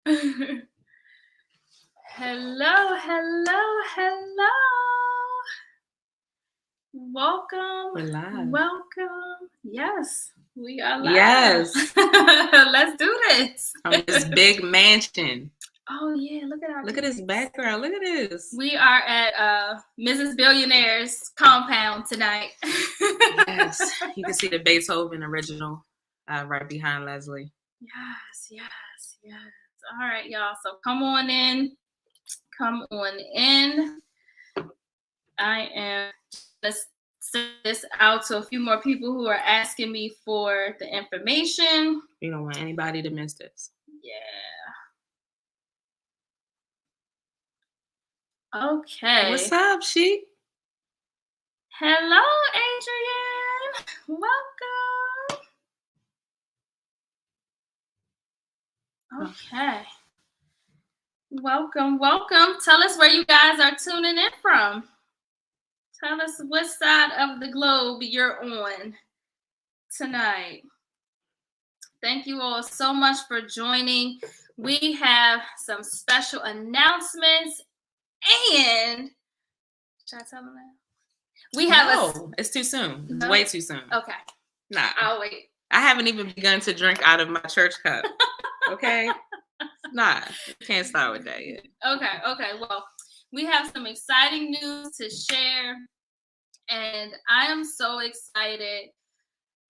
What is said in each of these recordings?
Hello, hello, hello. Welcome. We're live. Welcome. Yes, we are live. Yes. Let's do this. From this big mansion. Oh, yeah. Look at our Look at this background. Look at this. We are at Mrs. Billionaire's compound tonight. Yes. You can see the Beethoven original right behind Leslie. Yes. All right, y'all. So come on in. Come on in. I am just send this out to a few more people who are asking me for the information. You don't want anybody to miss this. Yeah. Okay. What's up, Sheik? Hello, Adrian. Welcome. Okay. Welcome. Tell us where you guys are tuning in from. Tell us what side of the globe you're on tonight. Thank you all so much for joining. We have some special announcements and should I tell them that? We have it's too soon. It's way too soon. Okay. Nah. I'll wait. I haven't even begun to drink out of my church cup. Okay? Nah, can't start with that yet. Okay. Well, we have some exciting news to share, and I am so excited.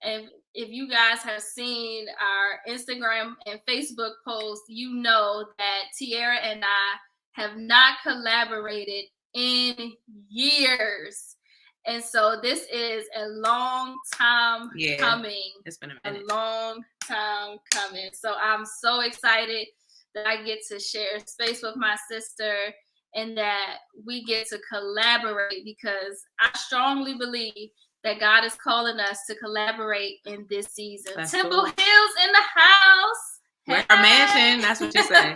And if you guys have seen our Instagram and Facebook posts, you know that Tiara and I have not collaborated in years. And so this is a long time coming. It's been a minute. A long time coming. So I'm so excited that I get to share space with my sister and that we get to collaborate, because I strongly believe that God is calling us to collaborate in this season. That's Temple cool. Hills in the house. We're our mansion. That's what you say.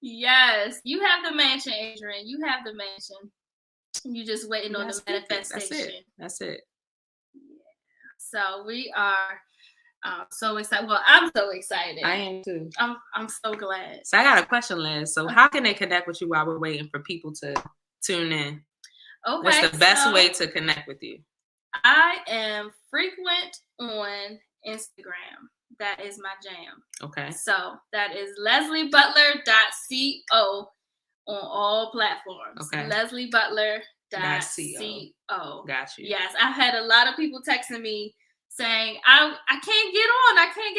Yes. You have the mansion, Adrian. You have the mansion. You just waiting on the manifestation. That's it. Yeah. So we are so excited. Well, I'm so excited. I am too. I'm so glad. So I got a question, Liz. So how can they connect with you while we're waiting for people to tune in? Okay. What's the best way to connect with you? I am frequent on Instagram. That is my jam. Okay. So that is lesliebutler.co on all platforms. Okay. lesliebutler.co. Got you. Yes, I've had a lot of people texting me saying, I can't get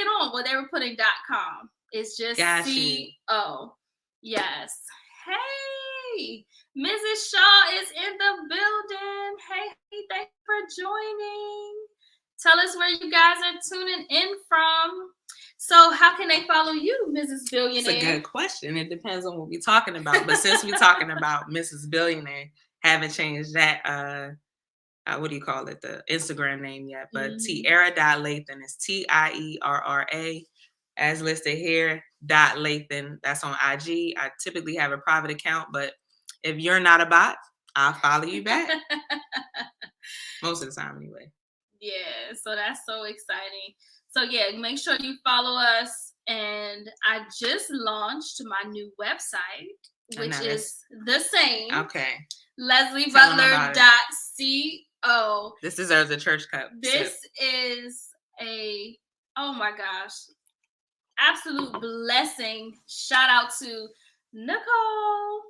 on. Well, they were putting .com. It's just CO. Yes. Hey, Mrs. Shaw is in the building. Hey, thanks for joining. Tell us where you guys are tuning in from. So how can they follow you, Mrs. Billionaire? It's a good question. It depends on what we're talking about. But since we're talking about Mrs. Billionaire, haven't changed that, what do you call it, the Instagram name yet. But Tiara.Lathan is TIERRA. As listed here, .Lathan. That's on IG. I typically have a private account, but if you're not a bot, I'll follow you back. Most of the time, anyway. Yeah, so that's so exciting. So yeah, make sure you follow us. And I just launched my new website, which is the same. Okay. lesliebutler.co. This deserves a church cup. This is oh my gosh, absolute blessing. Shout out to Nicole,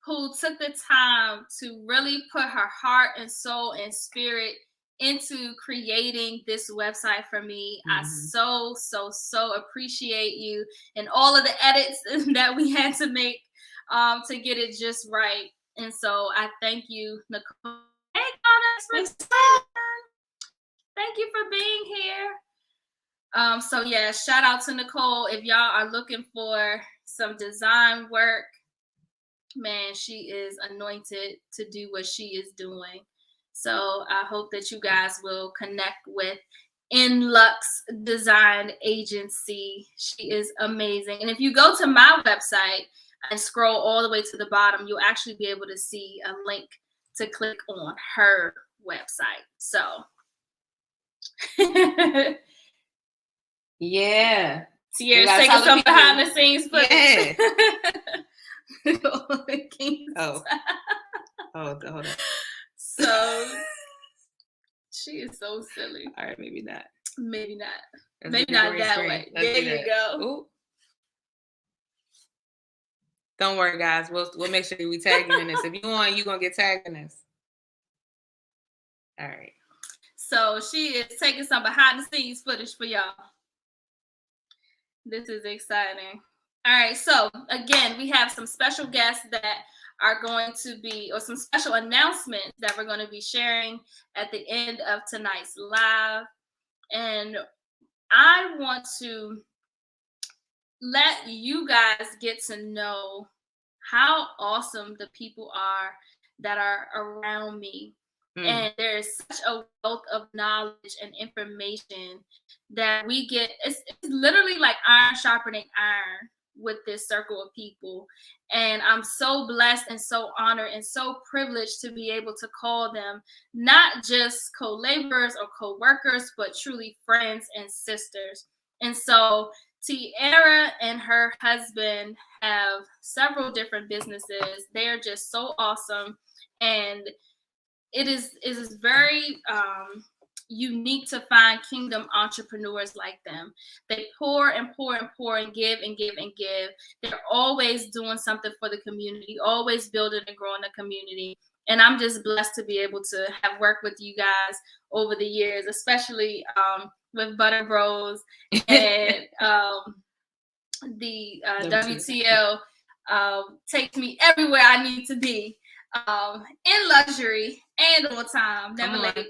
who took the time to really put her heart and soul and spirit into creating this website for me. I so appreciate you and all of the edits that we had to make to get it just right. And so I thank you, Nicole. Hey, Connor, thank you for being here. So yeah, shout out to Nicole. If y'all are looking for some design work, man, she is anointed to do what she is doing. So I hope that you guys will connect with Inlux Design Agency. She is amazing. And if you go to my website and scroll all the way to the bottom, you'll actually be able to see a link to click on her website. So yeah. Tierra's taking some behind the scenes footage. Yeah. Oh. Hold on. So she is so silly. All right, maybe not. Maybe not. Maybe not that way. There you go. Ooh. Don't worry, guys. We'll make sure we tag you in this. If you want, you're gonna get tagged in this. All right. So she is taking some behind the scenes footage for y'all. This is exciting. All right. So again, we have some special guests that are going to be, or some special announcements that we're going to be sharing at the end of tonight's live. And I want to let you guys get to know how awesome the people are that are around me. And there is such a wealth of knowledge and information that we get. It's literally like iron sharpening iron with this circle of people. And I'm so blessed and so honored and so privileged to be able to call them not just co-laborers or co-workers, but truly friends and sisters. And so Tierra and her husband have several different businesses. They're just so awesome. And it is very unique to find kingdom entrepreneurs like them. They pour and pour and pour and give and give and give. They're always doing something for the community, always building and growing the community. And I'm just blessed to be able to have worked with you guys over the years, especially with Butter Bros and the WTL takes me everywhere I need to be. In luxury and on time, never late.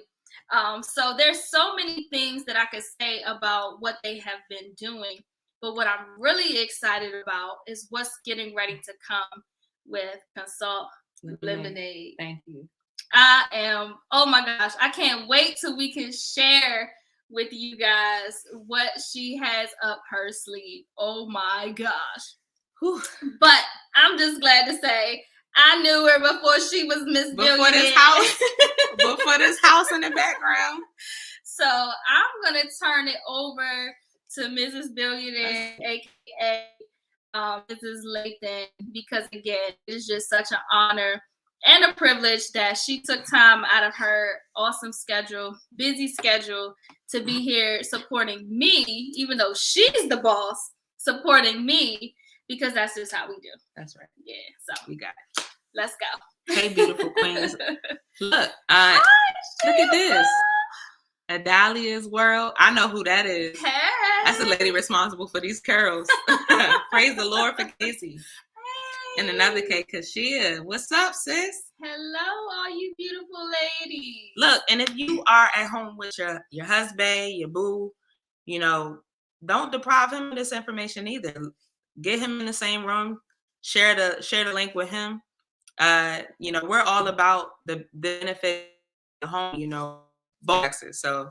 So there's so many things that I could say about what they have been doing, but what I'm really excited about is what's getting ready to come with Consult Lemonade. Thank you. I am, oh my gosh, I can't wait till we can share with you guys what she has up her sleeve. Oh my gosh. Whew. But I'm just glad to say I knew her before she was Miss Billionaire. Before this house in the background. So I'm going to turn it over to Mrs. Billionaire, a.k.a. Mrs. Lathan, because, again, it's just such an honor and a privilege that she took time out of her awesome schedule, busy schedule, to be here supporting me, even though she's the boss, supporting me, because that's just how we do. That's right. Yeah, so we got it. Let's go. Hey, beautiful queens. Look, look at this. Adalia's World. I know who that is. Hey. That's the lady responsible for these curls. Praise the Lord for Casey. Hey. And another cake, Kashia. What's up, sis? Hello, all you beautiful ladies. Look, and if you are at home with your husband, your boo, you know, don't deprive him of this information either. Get him in the same room. Share the link with him. You know, we're all about the benefit of the home, you know, both sexes. So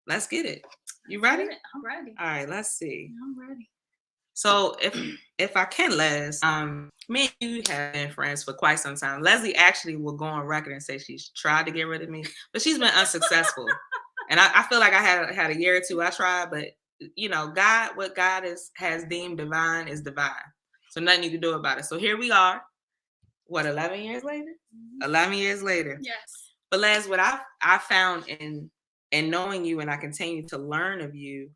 let's get it. You ready? I'm ready. All right, let's see. I'm ready. So if I can, Les, me and you have been friends for quite some time. Leslie actually will go on record and say she's tried to get rid of me, but she's been unsuccessful. And I feel like I had a year or two I tried, but you know, what God has deemed divine is divine. So nothing you can do about it. So here we are. What, 11 years later? Mm-hmm. 11 years later. Yes. But Les, what I found in knowing you, and I continue to learn of you,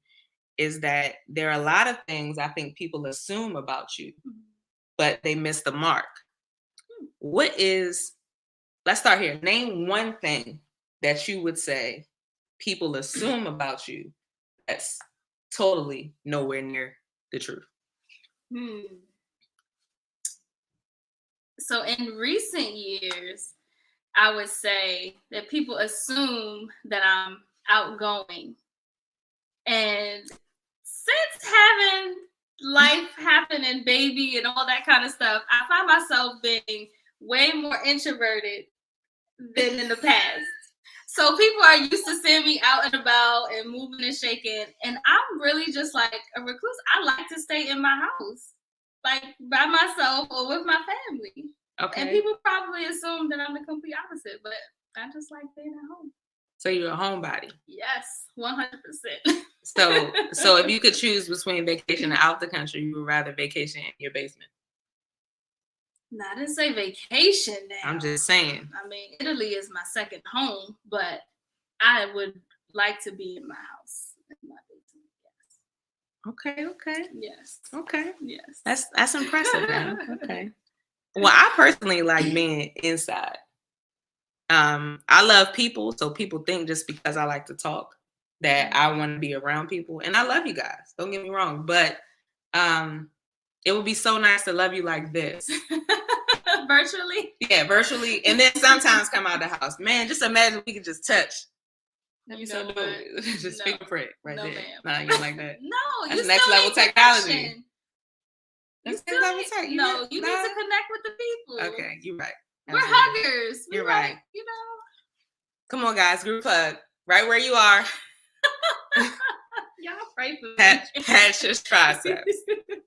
is that there are a lot of things I think people assume about you, but they miss the mark. Let's start here. Name one thing that you would say people assume about you that's totally nowhere near the truth. So in recent years, I would say that people assume that I'm outgoing. And since having life happen and baby and all that kind of stuff, I find myself being way more introverted than in the past. So people are used to seeing me out and about and moving and shaking. And I'm really just like a recluse. I like to stay in my house, like by myself or with my family. Okay. And people probably assume that I'm the complete opposite, but I just like being at home. So you're a homebody? Yes, 100%. So if you could choose between vacation out the country, you would rather vacation in your basement. No, I didn't say vacation now. I'm just saying. I mean, Italy is my second home, but I would like to be in my house. In my basement, Okay. yes. Okay. Yes. That's impressive, man. Okay. Well, I personally like being inside. I love people, so people think just because I like to talk that I want to be around people. And I love you guys. Don't get me wrong. But it would be so nice to love you like this. Virtually? Yeah, virtually. And then sometimes come out the house. Man, just imagine we could just touch. You so know do just no. finger prick right no, there. Ma'am. Nah, you like that. No, that's you next still level need technology. connection. That's next level tech. No, you need to connect with the people. Okay, you're right. We're huggers. You're right. You know. Come on, guys, group hug. Right where you are. Y'all pray for me. Patch your triceps.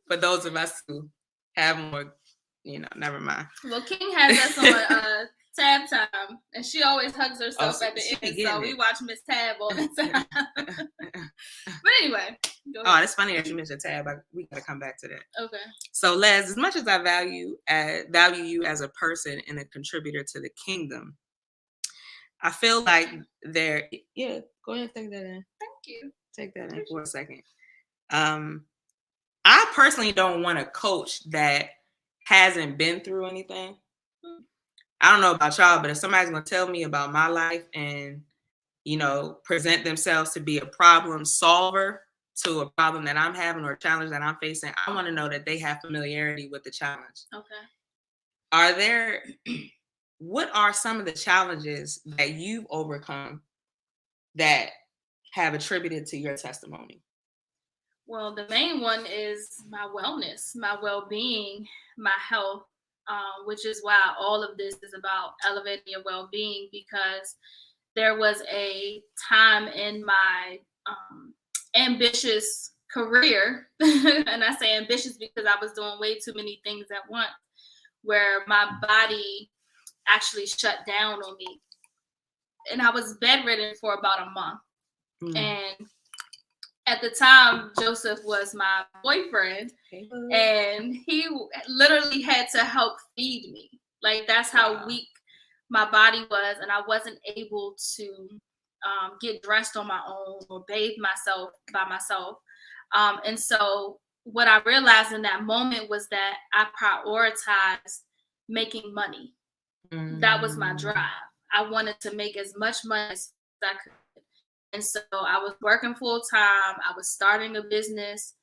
For those of us who have more, never mind. Well, King has us on Tab time, and she always hugs herself at the end. So we watch Miss Tab all the time. But anyway, go ahead. Oh, that's funny that you mentioned Tab. We gotta come back to that. Okay. So, Les, as much as I value you as a person and a contributor to the kingdom, I feel like yeah, go ahead and take that in. Thank you. Take that in for a second. I personally don't want a coach that hasn't been through anything. I don't know about y'all, but if somebody's going to tell me about my life and, present themselves to be a problem solver to a problem that I'm having or a challenge that I'm facing, I want to know that they have familiarity with the challenge. Okay. What are some of the challenges that you've overcome that have attributed to your testimony? Well, the main one is my wellness, my well-being, my health, which is why all of this is about elevating your well-being, because there was a time in my ambitious career, and I say ambitious because I was doing way too many things at once, where my body actually shut down on me. And I was bedridden for about a month. And at the time, Joseph was my boyfriend, and he literally had to help feed me. Like, that's how weak my body was, and I wasn't able to get dressed on my own or bathe myself by myself. And so what I realized in that moment was that I prioritized making money. That was my drive. I wanted to make as much money as I could. And so I was working full time. I was starting a business,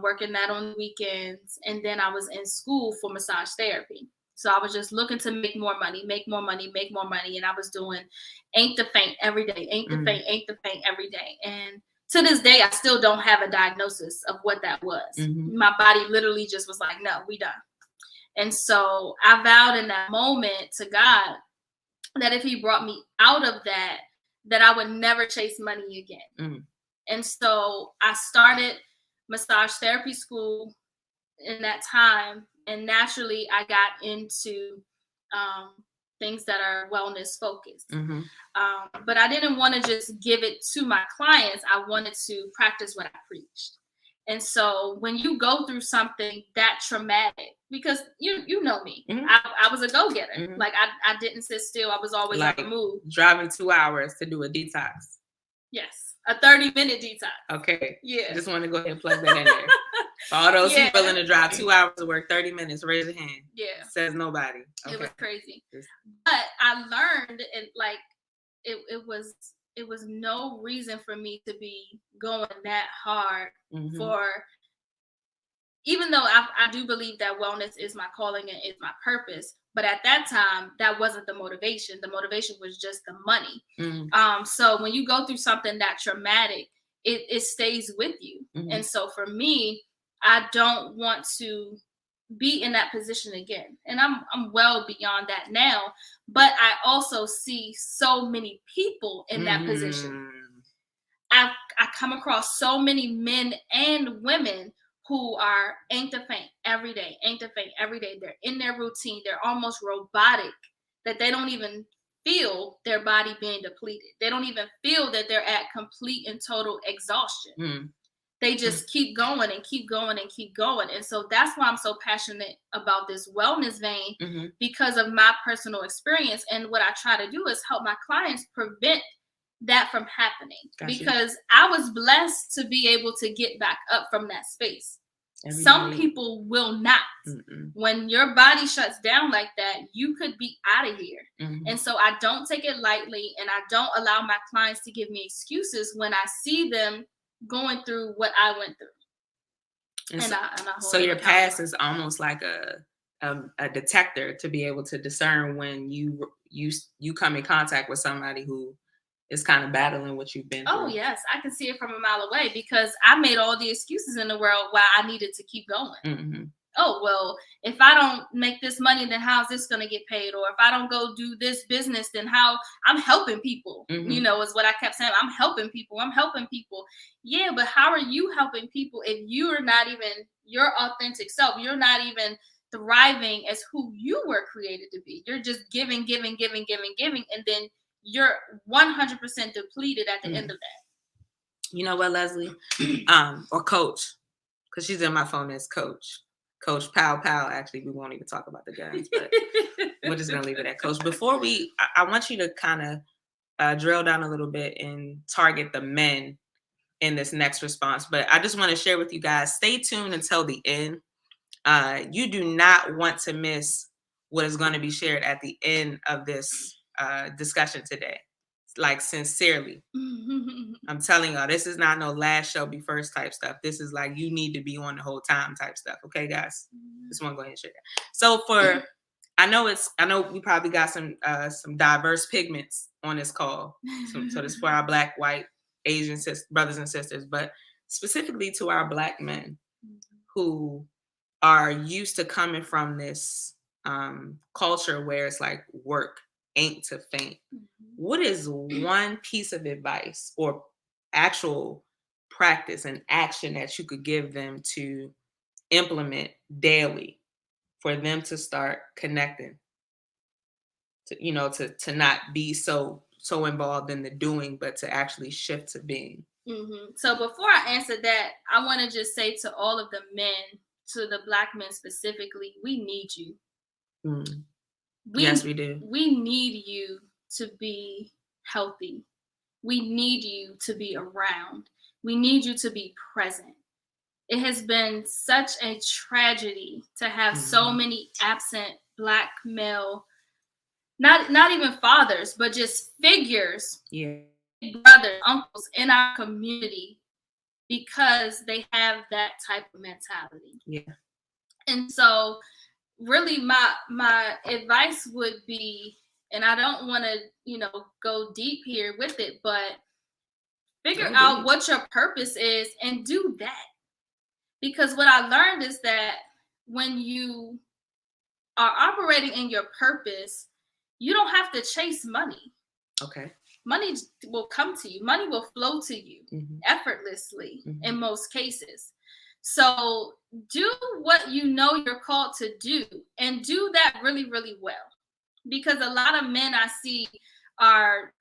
working that on the weekends. And then I was in school for massage therapy. So I was just looking to make more money. And I was doing ain't the faint every day, ain't the faint every day. And to this day, I still don't have a diagnosis of what that was. My body literally just was like, no, we done. And so I vowed in that moment to God that if he brought me out of that I would never chase money again. And so I started massage therapy school in that time. And naturally, I got into things that are wellness focused. But I didn't want to just give it to my clients. I wanted to practice what I preached. And so when you go through something that traumatic, because you know me, I was a go-getter. Like I didn't sit still. I was always on the move. Driving 2 hours to do a detox. Yes. A 30-minute detox. Okay. Yeah. Just want to go ahead and plug that in there. For all those who willing to drive 2 hours to work 30 minutes, raise your hand. Yeah. Says nobody. Okay. It was crazy. But I learned, and like it was no reason for me to be going that hard for, even though I do believe that wellness is my calling and is my purpose. But at that time, that wasn't the motivation. The motivation was just the money. So when you go through something that traumatic, it stays with you. And so for me, I don't want to be in that position again. And I'm well beyond that now. But I also see so many people in that position. I come across so many men and women who are ain't the faint every day. They're in their routine. They're almost robotic, that they don't even feel their body being depleted. They don't even feel that they're at complete and total exhaustion. Mm. They just keep going and keep going and keep going. And so that's why I'm so passionate about this wellness vein, because of my personal experience. And what I try to do is help my clients prevent that from happening. Gotcha. Because I was blessed to be able to get back up from that space. Some people will not. When your body shuts down like that, you could be out of here. And so I don't take it lightly, and I don't allow my clients to give me excuses when I see them going through what I went through. And so your past is almost like a detector to be able to discern when you come in contact with somebody who is kind of battling what you've been through. Oh yes, I can see it from a mile away, because I made all the excuses in the world why I needed to keep going. Oh, well, if I don't make this money, then how's this going to get paid? Or if I don't go do this business, then how? I'm helping people, you know, is what I kept saying. I'm helping people. I'm helping people. Yeah, but how are you helping people if you are not even your authentic self? You're not even thriving as who you were created to be. You're just giving, and then you're 100% depleted at the end of that. You know what, Leslie? Or Coach, because she's in my phone as Coach. Coach Pow Pow. Actually, we won't even talk about the guns, but we're just gonna leave it at Coach. Before I want you to kind of drill down a little bit and target the men in this next response. But I just want to share with you guys, stay tuned until the end. You do not want to miss what is going to be shared at the end of this discussion today. Like, sincerely, I'm telling y'all, this is not no last shall be first type stuff. This is like, you need to be on the whole time type stuff. Okay, guys? Just want to go ahead and share that. So I know we probably got some diverse pigments on this call. So this is for our Black, white, Asian brothers and sisters, but specifically to our Black men who are used to coming from this culture where it's like, work ain't to faint. What is one piece of advice or actual practice and action that you could give them to implement daily for them to start connecting, to not be so involved in the doing, but to actually shift to being? So before I answer that, I want to just say to all of the men, to the Black men specifically, we need you. Yes, we do. We need you to be healthy. We need you to be around. We need you to be present. It has been such a tragedy to have so many absent Black male, not even fathers, but just figures, brothers, uncles in our community, because they have that type of mentality. And so really my advice would be, and I don't want to, go deep here with it, but figure out what your purpose is and do that. Because what I learned is that when you are operating in your purpose, you don't have to chase money. Okay. Money will come to you. Money will flow to you effortlessly in most cases. So do what you know you're called to do, and do that really, really well. Because a lot of men I see are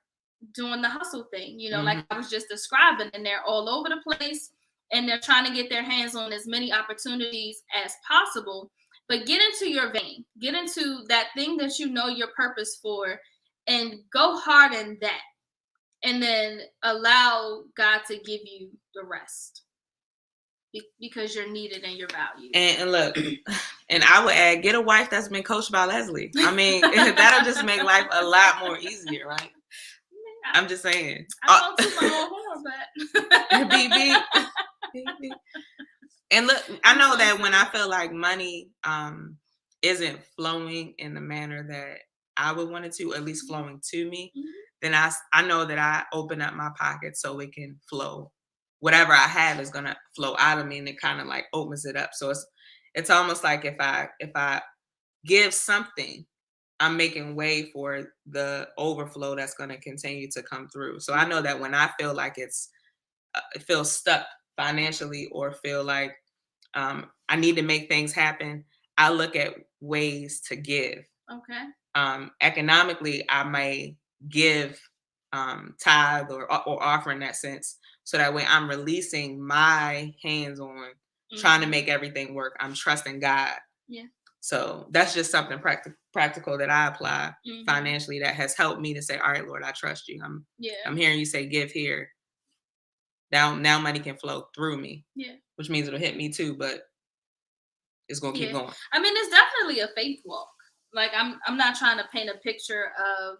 doing the hustle thing, like I was just describing, and they're all over the place, and they're trying to get their hands on as many opportunities as possible. But get into your vein, get into that thing that you know your purpose for, and go hard in that. And then allow God to give you the rest. Because you're needed and you're valued. And look, and I would add, get a wife that's been coached by Leslie. I mean, that'll just make life a lot more easier, right? I'm just saying. I don't toot my own horn, but BB. And look, I know that when I feel like money isn't flowing in the manner that I would want it to, at least flowing to me, then I know that I open up my pocket so it can flow. Whatever I have is gonna flow out of me, and it kind of like opens it up. So it's almost like if I give something, I'm making way for the overflow that's gonna continue to come through. So I know that when I feel like it feels stuck financially, or feel like I need to make things happen, I look at ways to give. Okay. economically, I may give tithe or offer in that sense. So that way I'm releasing my hands on trying to make everything work. I'm trusting God. Yeah. So that's just something practical that I apply financially that has helped me to say, all right, Lord, I trust you. I'm hearing you say give here. Now money can flow through me. Yeah. Which means it'll hit me too, but it's gonna keep going. I mean, it's definitely a faith walk. Like I'm not trying to paint a picture of,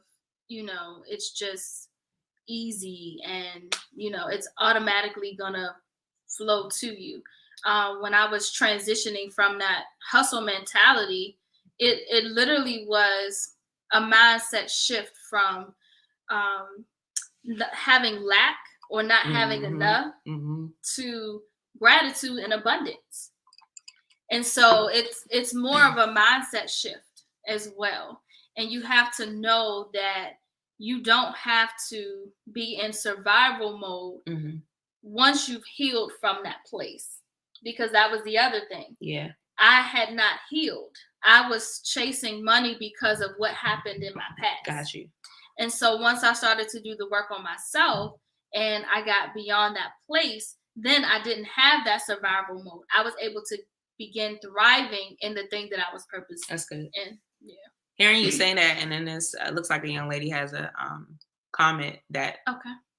it's just easy and it's automatically gonna flow to you. When I was transitioning from that hustle mentality, it literally was a mindset shift from having lack or not having enough to gratitude and abundance. And so it's more of a mindset shift as well. And you have to know that you don't have to be in survival mode once you've healed from that place. Because that was the other thing. Yeah. I had not healed. I was chasing money because of what happened in my past. Got you. And so once I started to do the work on myself and I got beyond that place, then I didn't have that survival mode. I was able to begin thriving in the thing that I was purposed. That's good. And hearing you saying that, and then this looks like a young lady has a comment that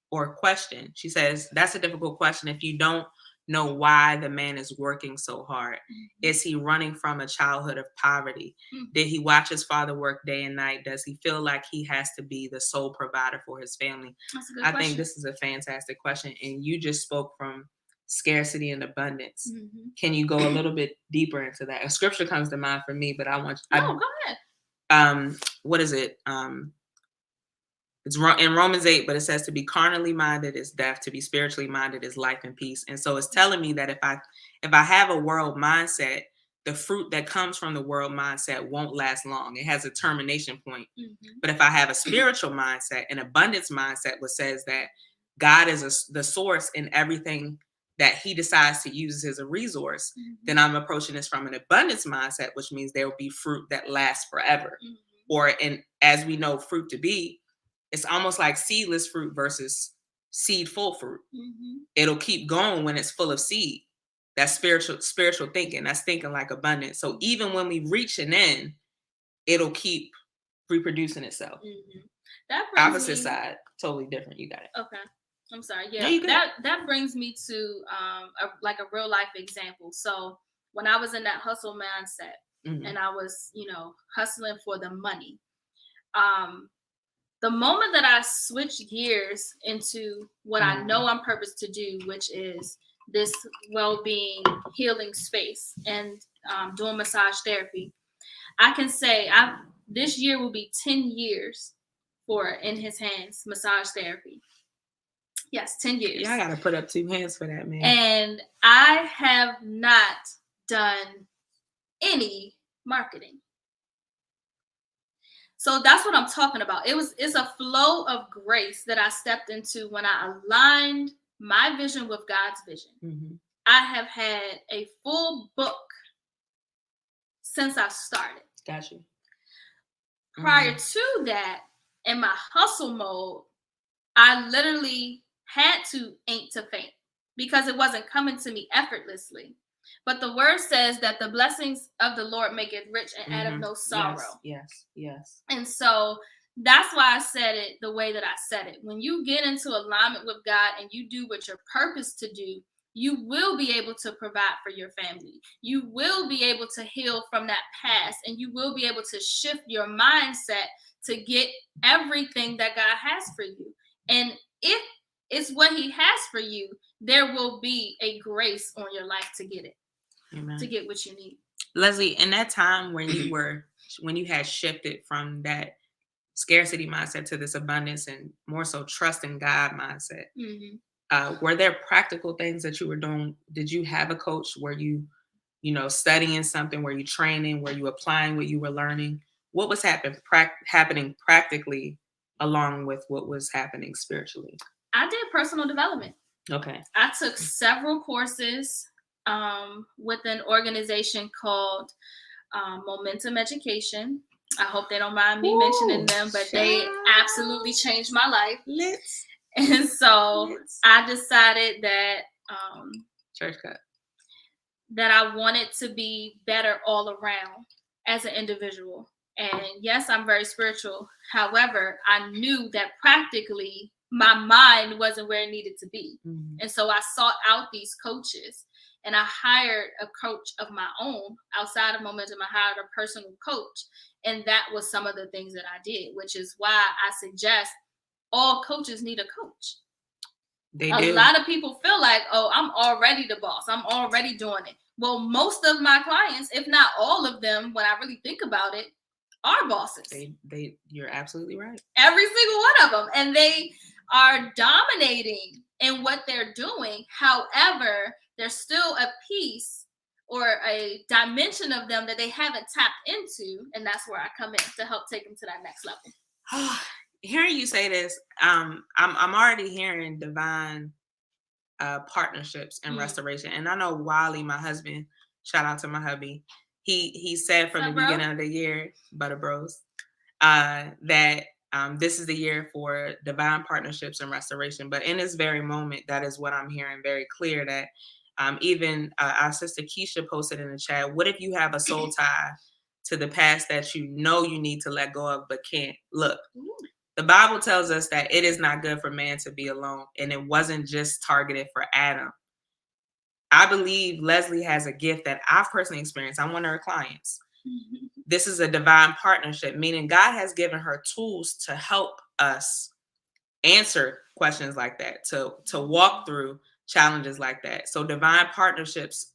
or question. She says that's a difficult question if you don't know why the man is working so hard. Is he running from a childhood of poverty? Did he watch his father work day and night? Does he feel like he has to be the sole provider for his family? That's a good I question. think this is a fantastic question, and you just spoke from scarcity and abundance. Can you go a little bit deeper into that? A scripture comes to mind for me, but I want go ahead. What is it? It's in Romans 8, but it says to be carnally minded is death, to be spiritually minded is life and peace. And so it's telling me that if I have a world mindset, the fruit that comes from the world mindset won't last long. It has a termination point. But if I have a spiritual mindset, an abundance mindset, which says that God is the source in everything that he decides to use as a resource, then I'm approaching this from an abundance mindset, which means there will be fruit that lasts forever. Or, as we know fruit to be, it's almost like seedless fruit versus seed-full fruit. It'll keep going when it's full of seed. That's spiritual thinking. That's thinking like abundance. So even when we reach an end, it'll keep reproducing itself. That brings opposite side, totally different. You got it. Okay. I'm sorry. Yeah, no, that brings me to a real life example. So when I was in that hustle mindset and I was, hustling for the money, the moment that I switched gears into what I know I'm purposed to do, which is this well-being healing space and doing massage therapy, I can say this year will be 10 years for In His Hands massage therapy. Yes, 10 years. Yeah, I got to put up 2 hands for that, man. And I have not done any marketing. So that's what I'm talking about. It's a flow of grace that I stepped into when I aligned my vision with God's vision. I have had a full book since I started. Got you. Prior to that, in my hustle mode, I literally had to ain't to faint because it wasn't coming to me effortlessly. But the word says that the blessings of the Lord make it rich and add of no sorrow. Yes. And so that's why I said it the way that I said it. When you get into alignment with God and you do what you're purposed to do, you will be able to provide for your family. You will be able to heal from that past, and you will be able to shift your mindset to get everything that God has for you. And if it's what he has for you, there will be a grace on your life to get it. Amen. To get what you need. Leslie, in that time when you had shifted from that scarcity mindset to this abundance and more so trust in God mindset, were there practical things that you were doing? Did you have a coach? Were you, studying something? Were you training? Were you applying what you were learning? What was happening practically along with what was happening spiritually? I did personal development. Okay. I took several courses with an organization called Momentum Education. I hope they don't mind me mentioning them, but they absolutely changed my life. And so I decided that church cut, that I wanted to be better all around as an individual. And yes, I'm very spiritual. However, I knew that practically my mind wasn't where it needed to be. Mm-hmm. And so I sought out these coaches, and I hired a coach of my own outside of Momentum. I hired a personal coach. And that was some of the things that I did, which is why I suggest all coaches need a coach. A lot of people feel like, oh, I'm already the boss. I'm already doing it. Well, most of my clients, if not all of them, when I really think about it, are bosses. You're absolutely right. Every single one of them. And they are dominating in what they're doing. However, there's still a piece or a dimension of them that they haven't tapped into. And that's where I come in to help take them to that next level. Hearing you say this, I'm already hearing divine partnerships and restoration. And I know Wally, my husband, shout out to my hubby, he said from the beginning of the year, Butter Bros, that this is the year for divine partnerships and restoration. But in this very moment, that is what I'm hearing very clear, that even our sister Keisha posted in the chat, what if you have a soul tie to the past that you know you need to let go of but can't? Look, the Bible tells us that it is not good for man to be alone, and it wasn't just targeted for Adam. I believe Leslie has a gift that I've personally experienced. I'm one of her clients. Mm-hmm. This is a divine partnership, meaning God has given her tools to help us answer questions like that, to walk through challenges like that. So divine partnerships,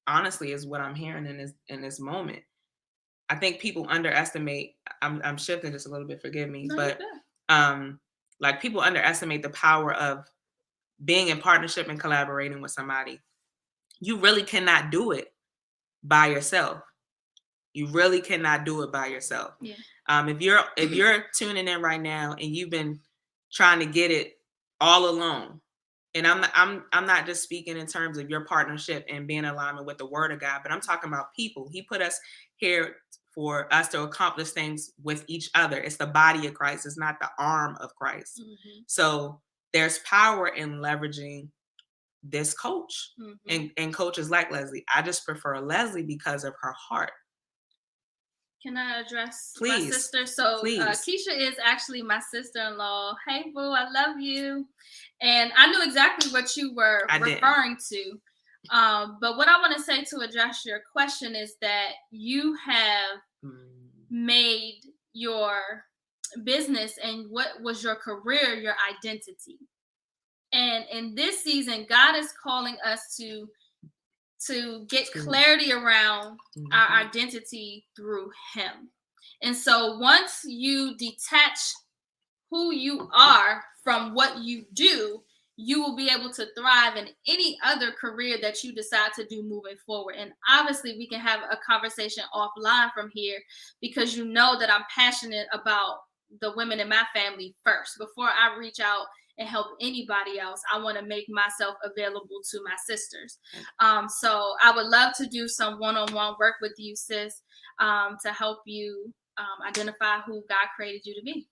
honestly, is what I'm hearing in this moment. I think people underestimate, I'm shifting just a little bit, forgive me, but like people underestimate the power of being in partnership and collaborating with somebody. You really cannot do it by yourself. You really cannot do it by yourself. Yeah. If you're tuning in right now and you've been trying to get it all alone, and I'm not just speaking in terms of your partnership and being in alignment with the Word of God, but I'm talking about people. He put us here for us to accomplish things with each other. It's the body of Christ. It's not the arm of Christ. Mm-hmm. So there's power in leveraging this coach, mm-hmm. and coaches like Leslie. I just prefer Leslie because of her heart. Can I address my sister? So Keisha is actually my sister-in-law. Hey, boo, I love you. And I knew exactly what you were referring to. But what I want to say to address your question is that you have made your business and what was your career, your identity. And in this season, God is calling us to get clarity around our identity through Him. And so once you detach who you are from what you do, you will be able to thrive in any other career that you decide to do moving forward. And obviously we can have a conversation offline from here, because you know that I'm passionate about the women in my family first. Before I reach out and help anybody else, I want to make myself available to my sisters. So I would love to do some one-on-one work with you, sis, to help you identify who God created you to be.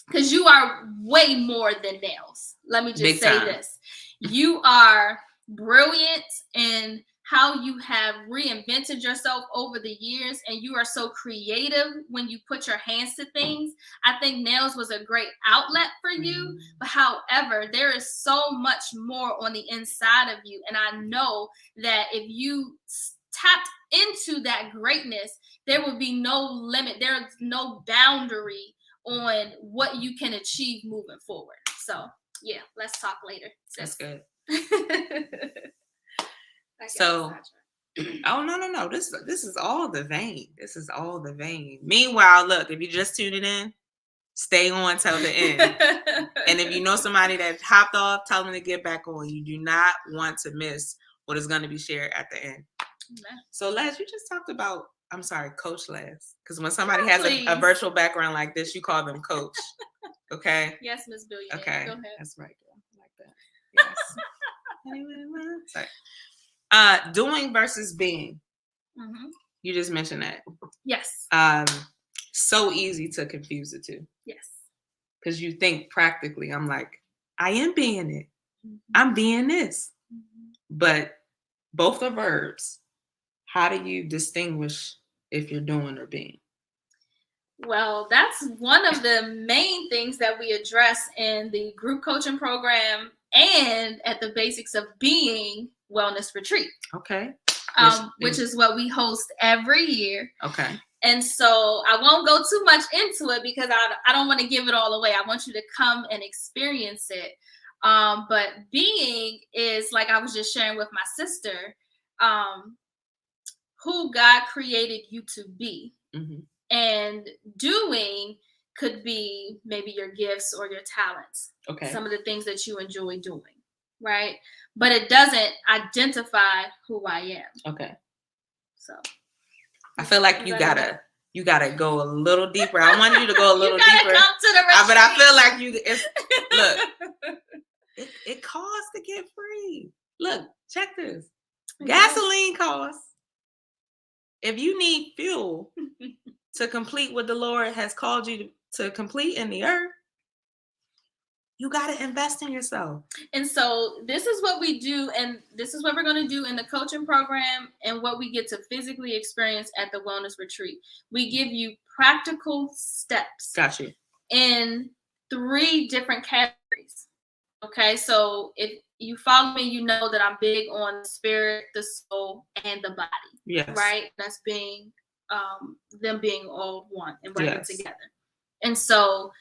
Because you are way more than nails. Let me just say this. You are brilliant in how you have reinvented yourself over the years, and you are so creative when you put your hands to things. I think nails was a great outlet for you, but however, there is so much more on the inside of you, and I know that if you tapped into that greatness, there will be no limit. There's no boundary on what you can achieve moving forward. So yeah, let's talk later. That's good. So, oh no. This is all the vein. This is all the vein. Meanwhile, look, if you just tuning in, stay on till the end. And if you know somebody that hopped off, tell them to get back on. You do not want to miss what is going to be shared at the end. Okay. So, Les, you just talked about, I'm sorry, Coach Les, because when somebody has a virtual background like this, you call them Coach. Okay. Yes, Miss Billionaire. Okay. Go ahead. That's right, girl. I like that. Yes. Sorry. Doing versus being. Mm-hmm. You just mentioned that. Yes. so easy to confuse the two. Yes. Because you think practically, I'm like, I am being it. Mm-hmm. I'm being this. Mm-hmm. But both are verbs. How do you distinguish if you're doing or being? Well, that's one of the main things that we address in the group coaching program and at the Basics of Being Wellness Retreat. Okay. Which is what we host every year. Okay. And so I won't go too much into it because I don't want to give it all away. I want you to come and experience it. But being is, like I was just sharing with my sister, who God created you to be. Mm-hmm. And doing could be maybe your gifts or your talents. Okay. Some of the things that you enjoy doing, right? But it doesn't identify who I am. Okay. So I feel like you gotta go a little deeper. I want you to go a little deeper. Come to the but I feel like it costs to get free. Look, check this. Gasoline costs. If you need fuel to complete what the Lord has called you to complete in the earth, you got to invest in yourself. And so this is what we do, and this is what we're going to do in the coaching program and what we get to physically experience at the wellness retreat. We give you practical steps. Got you. In 3 different categories. Okay, so if you follow me, you know that I'm big on the spirit, the soul, and the body. Yes. Right? That's being them being all one and working together. And so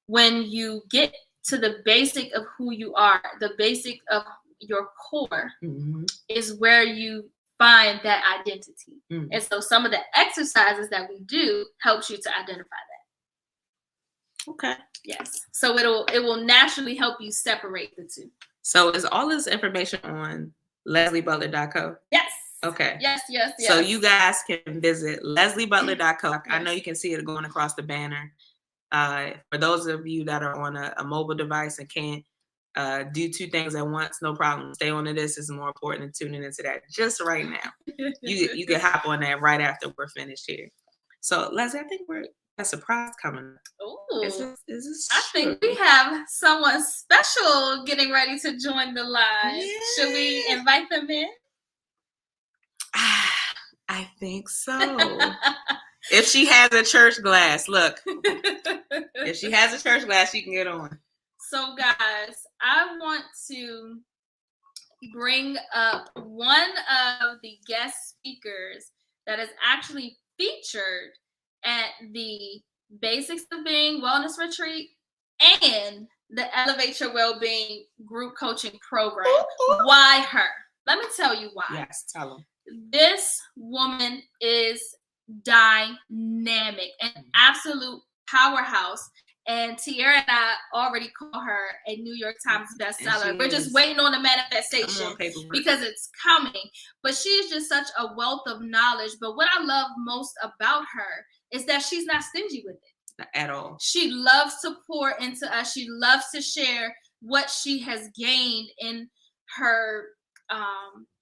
when you get to the basic of who you are, the basic of your core, mm-hmm. is where you find that identity. Mm-hmm. And so some of the exercises that we do helps you to identify that. Okay. Yes. So it will naturally help you separate the two. So is all this information on lesliebutler.co? Yes. Okay. Yes. So you guys can visit lesliebutler.co. Okay. I know you can see it going across the banner. For those of you that are on a mobile device and can't do 2 things at once, no problem. Stay on to this. Is more important than tuning into that just right now. You can hop on that right after we're finished here. So Leslie, I think we're a surprise coming up. Oh, is this I think we have someone special getting ready to join the live. Yeah. Should we invite them in? I think so. If she has a church glass, look. If she has a church glass, she can get on. So, guys, I want to bring up one of the guest speakers that is actually featured at the Basics of Being Wellness Retreat and the Elevate Your Wellbeing group coaching program. Why her? Let me tell you why. Yes, tell them. This woman is dynamic, an absolute powerhouse. And Tiara and I already call her a New York Times bestseller. We're just waiting on the manifestation because it's coming. But she is just such a wealth of knowledge. But what I love most about her is that she's not stingy with it. Not at all. She loves to pour into us. She loves to share what she has gained in her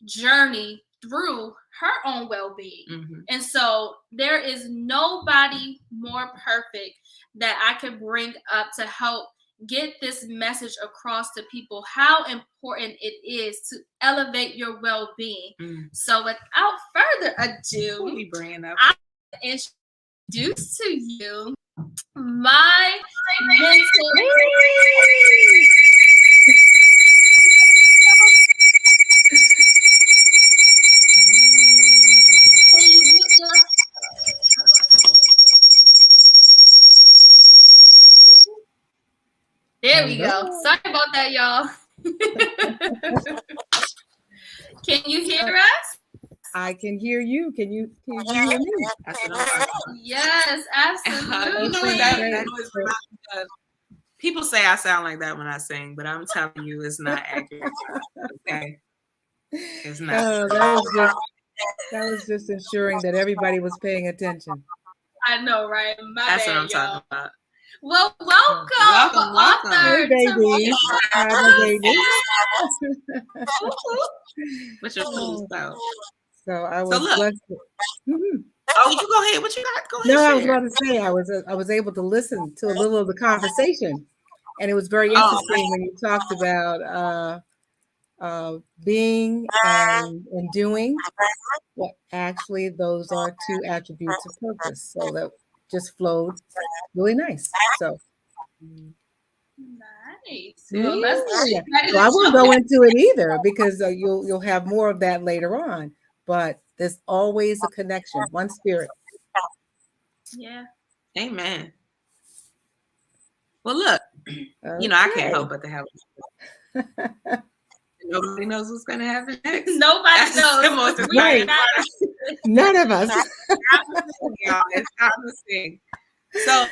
journey through her own well-being. Mm-hmm. And so there is nobody more perfect that I could bring up to help get this message across to people, how important it is to elevate your well-being. Mm. So without further ado, I introduce to you my mentor. Can you mute your... There we go. Sorry about that, y'all. Can you hear us? I can hear you. Can you hear me? Yes, absolutely. People say I sound like that when I sing, but I'm telling you, it's not accurate. Okay, it's not. That was just ensuring that everybody was paying attention. I know, right? That's what I'm talking about. Well, welcome. Hey, baby. Hi, baby. What's your food about? So I was blessed. Mm-hmm. Oh, you go ahead. What you got? Go ahead. No, I was share. about to say I was able to listen to a little of the conversation, and it was very Oh, interesting when you talked about being and doing. Well, actually, those are two attributes of purpose. So that just flowed really nice. So Nice. yeah, Well, let's get ready so to I won't jump go in. into it either because you'll have more of that later on. But there's always a connection, one spirit. Yeah. amen. Well, look, I can't help but to have. Nobody knows what's going to happen next. Nobody That's knows. the most We exciting are part. None of us. Y'all, it's time to sing. So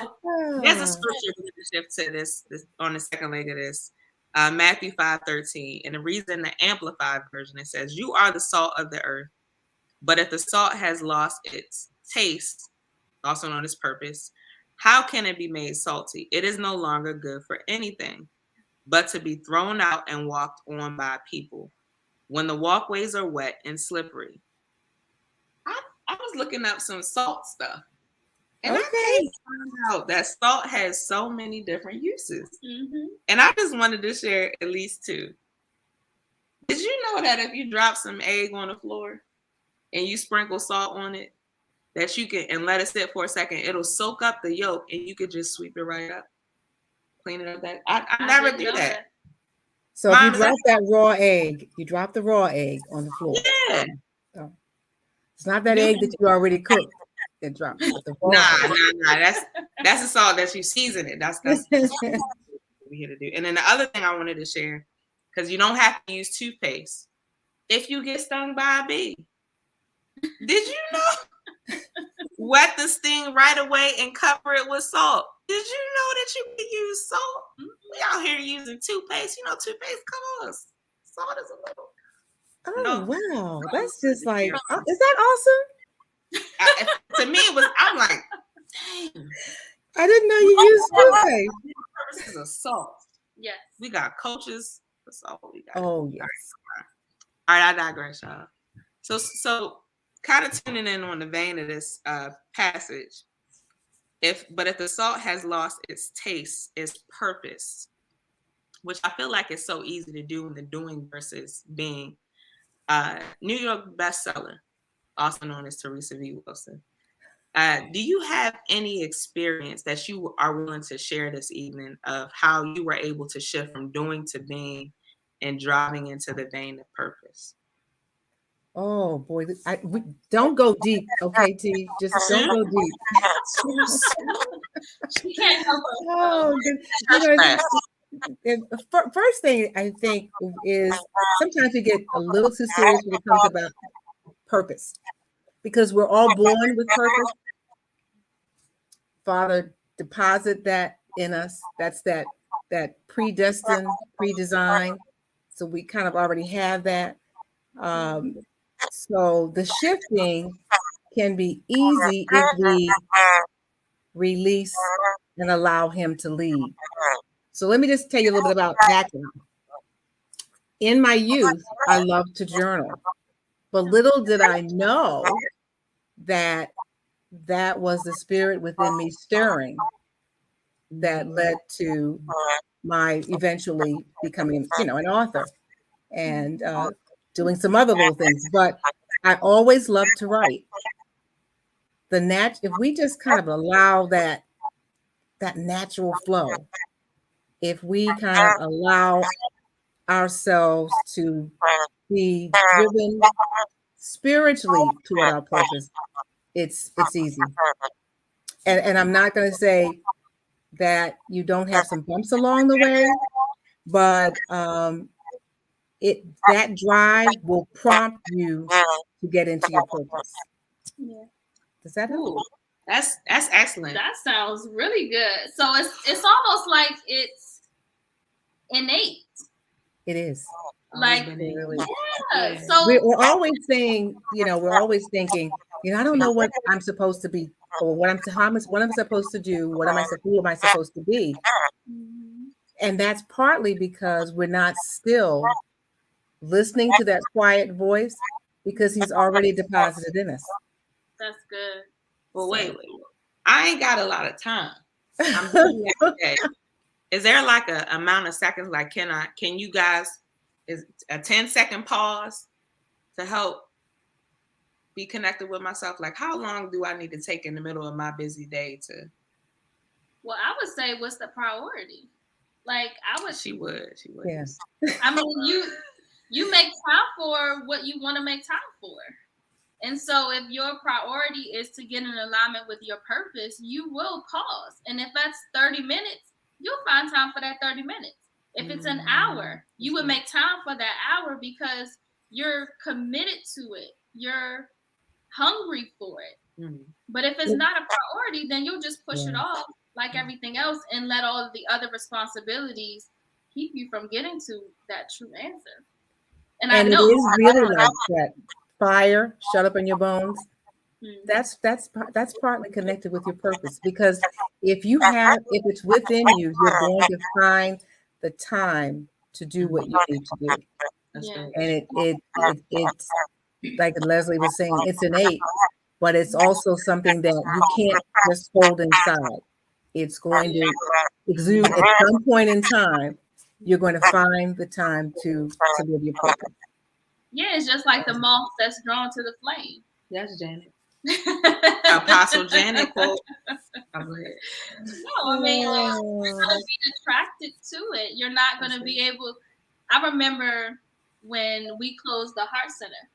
there's a Ah. scripture to shift to this on the second leg of this. Matthew 5:13. And the reason the Amplified version, it says, "You are the salt of the earth, but if the salt has lost its taste, also known as purpose, how can it be made salty? It is no longer good for anything, but to be thrown out and walked on by people when the walkways are wet and slippery." I was looking up some salt stuff, and I came to find out that salt has so many different uses. Mm-hmm. And I just wanted to share at least two. Did you know that if you drop some egg on the floor and you sprinkle salt on it, that you can, and let it sit for a second, it'll soak up the yolk and you could just sweep it right up, clean it up. I never didn't do know that. So if you Mom, drop that raw egg, you drop the raw egg on the floor. Yeah. So it's not that egg that you already cooked that dropped, but the raw egg. That's the salt that you season it. That's what we're here to do. And then the other thing I wanted to share, because you don't have to use toothpaste if you get stung by a bee. Did you know? Wet the sting right away and cover it with salt. Did you know that you can use salt? We out here using toothpaste. Toothpaste, come on. Salt is a little. Oh, No. wow. That's just like, is that awesome? To me, I'm like, dang. I didn't know you used toothpaste. Purposes of salt. Yes. We got coaches for salt. Oh, yes. All right, I digress, y'all. So kind of tuning in on the vein of this passage. If the salt has lost its taste, its purpose, which I feel like is so easy to do in the doing versus being. New York bestseller, also known as Teresa V. Wilson. Do you have any experience that you are willing to share this evening of how you were able to shift from doing to being and driving into the vein of purpose? Oh boy, we don't go deep, okay, T. Just don't go deep. She can't help Oh, first thing I think is sometimes we get a little too serious when it comes about purpose, because we're all born with purpose. Father deposit that in us. That's that predestined, pre-designed. So we kind of already have that. So the shifting can be easy if we release and allow him to lead. So let me just tell you a little bit about background. In my youth, I loved to journal, but little did I know that was the spirit within me stirring that led to my eventually becoming, an author and doing some other little things. But I always loved to write. If we just kind of allow that natural flow, if we kind of allow ourselves to be driven spiritually toward our purpose, it's easy. And I'm not going to say that you don't have some bumps along the way, but that drive will prompt you to get into your purpose. Yeah. Does that help? Ooh, that's excellent. That sounds really good. So it's almost like it's innate. It is. Like, really. Yeah. So We're always saying, we're always thinking, I don't know what I'm supposed to be, or what I'm supposed to do, who am I supposed to be? And that's partly because we're not still listening to that quiet voice, because he's already deposited in us. That's good. Well, wait. I ain't got a lot of time. I'm busy every day. Is there like a amount of seconds? Like, can you guys, is a 10-second pause to help be connected with myself? Like, how long do I need to take in the middle of my busy day to? Well, I would say, what's the priority? Like, She would. Yes. I mean, you make time for what you want to make time for. And so if your priority is to get in alignment with your purpose, you will pause. And if that's 30 minutes, you'll find time for that 30 minutes. If it's an hour, you would make time for that hour because you're committed to it. You're hungry for it. But if it's not a priority, then you'll just push it off like everything else and let all of the other responsibilities keep you from getting to that true answer. And I know it is really like that. Fire, shut up in your bones. That's partly connected with your purpose, because if it's within you, you're going to find the time to do what you need to do. And it's like Leslie was saying, it's innate, but it's also something that you can't just hold inside. It's going to exude at some point in time. You're going to find the time to live your purpose. Yeah, it's just like the moth that's drawn to the flame. That's Janet. Apostle Janet quote. No, I mean, you're going to be attracted to it. You're not going to be able. I remember when we closed the Heart Center.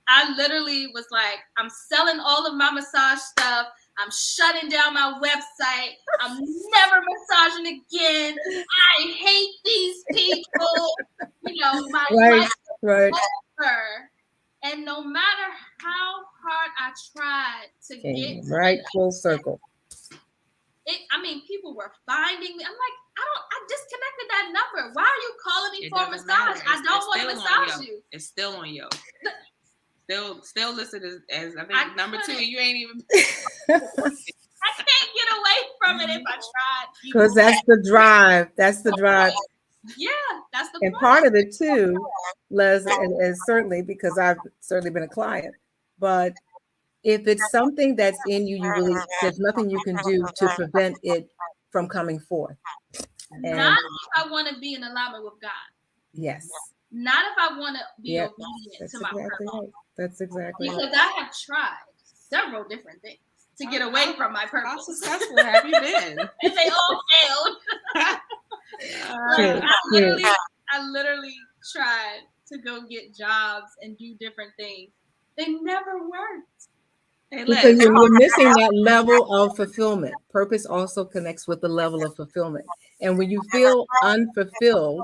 I literally was like, I'm selling all of my massage stuff. I'm shutting down my website. I'm never massaging again. I hate these people. You know, my life is over. And no matter how hard I tried to get full circle. People were finding me. I'm like, I disconnected that number. Why are you calling me for a massage? I don't want to massage you. It's still on you. Still listed as I think number 2. You ain't even. I can't get away from it if I tried. Because that's the drive. That's the drive. Yeah, that's the and part of it too, Les, and certainly because I've certainly been a client. But if it's something that's in you, there's nothing you can do to prevent it from coming forth. And not if I want to be in alignment with God. Yes. Not if I want to be obedient to my purpose. Right. That's exactly because I have tried several different things to get away from my purpose. How successful have you been? And they all failed. I literally tried to go get jobs and do different things. They never worked. Because you're missing that level of fulfillment. Purpose also connects with the level of fulfillment. And when you feel unfulfilled,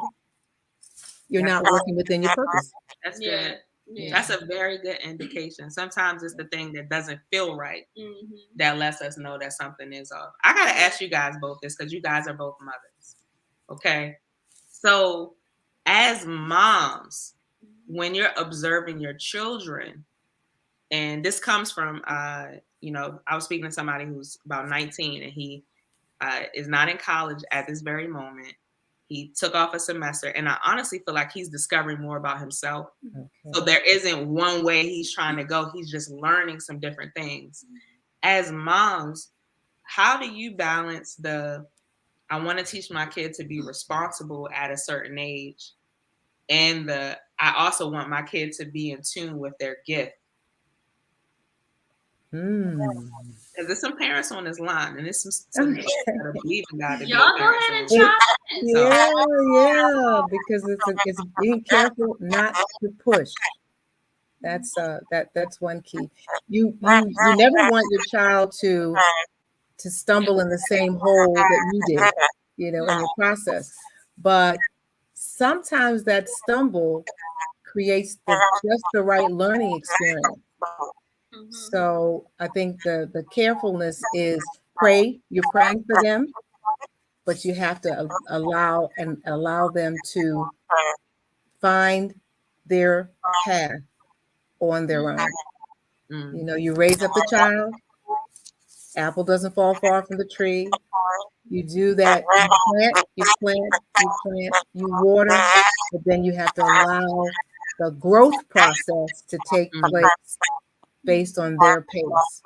you're not working within your purpose. That's good. Yeah. That's a very good indication. Sometimes it's the thing that doesn't feel right that lets us know that something is off. I got to ask you guys both this because you guys are both mothers. Okay. So as moms, when you're observing your children, and this comes from, I was speaking to somebody who's about 19 and he is not in college at this very moment. He took off a semester, and I honestly feel like he's discovering more about himself. Okay. So there isn't one way he's trying to go. He's just learning some different things. As moms, how do you balance I want to teach my kid to be responsible at a certain age, and I also want my kid to be in tune with their gift? Because there's some parents on this line, and there's some that are believing God to be y'all go ahead and try it. Yeah, because it's being careful not to push. That's one key. You never want your child to stumble in the same hole that you did, in your process. But sometimes that stumble creates just the right learning experience. So I think the carefulness is you're praying for them, but you have to allow them to find their path on their own. You raise up the child, apple doesn't fall far from the tree. You do that, you plant, you water, but then you have to allow the growth process to take place based on their pace.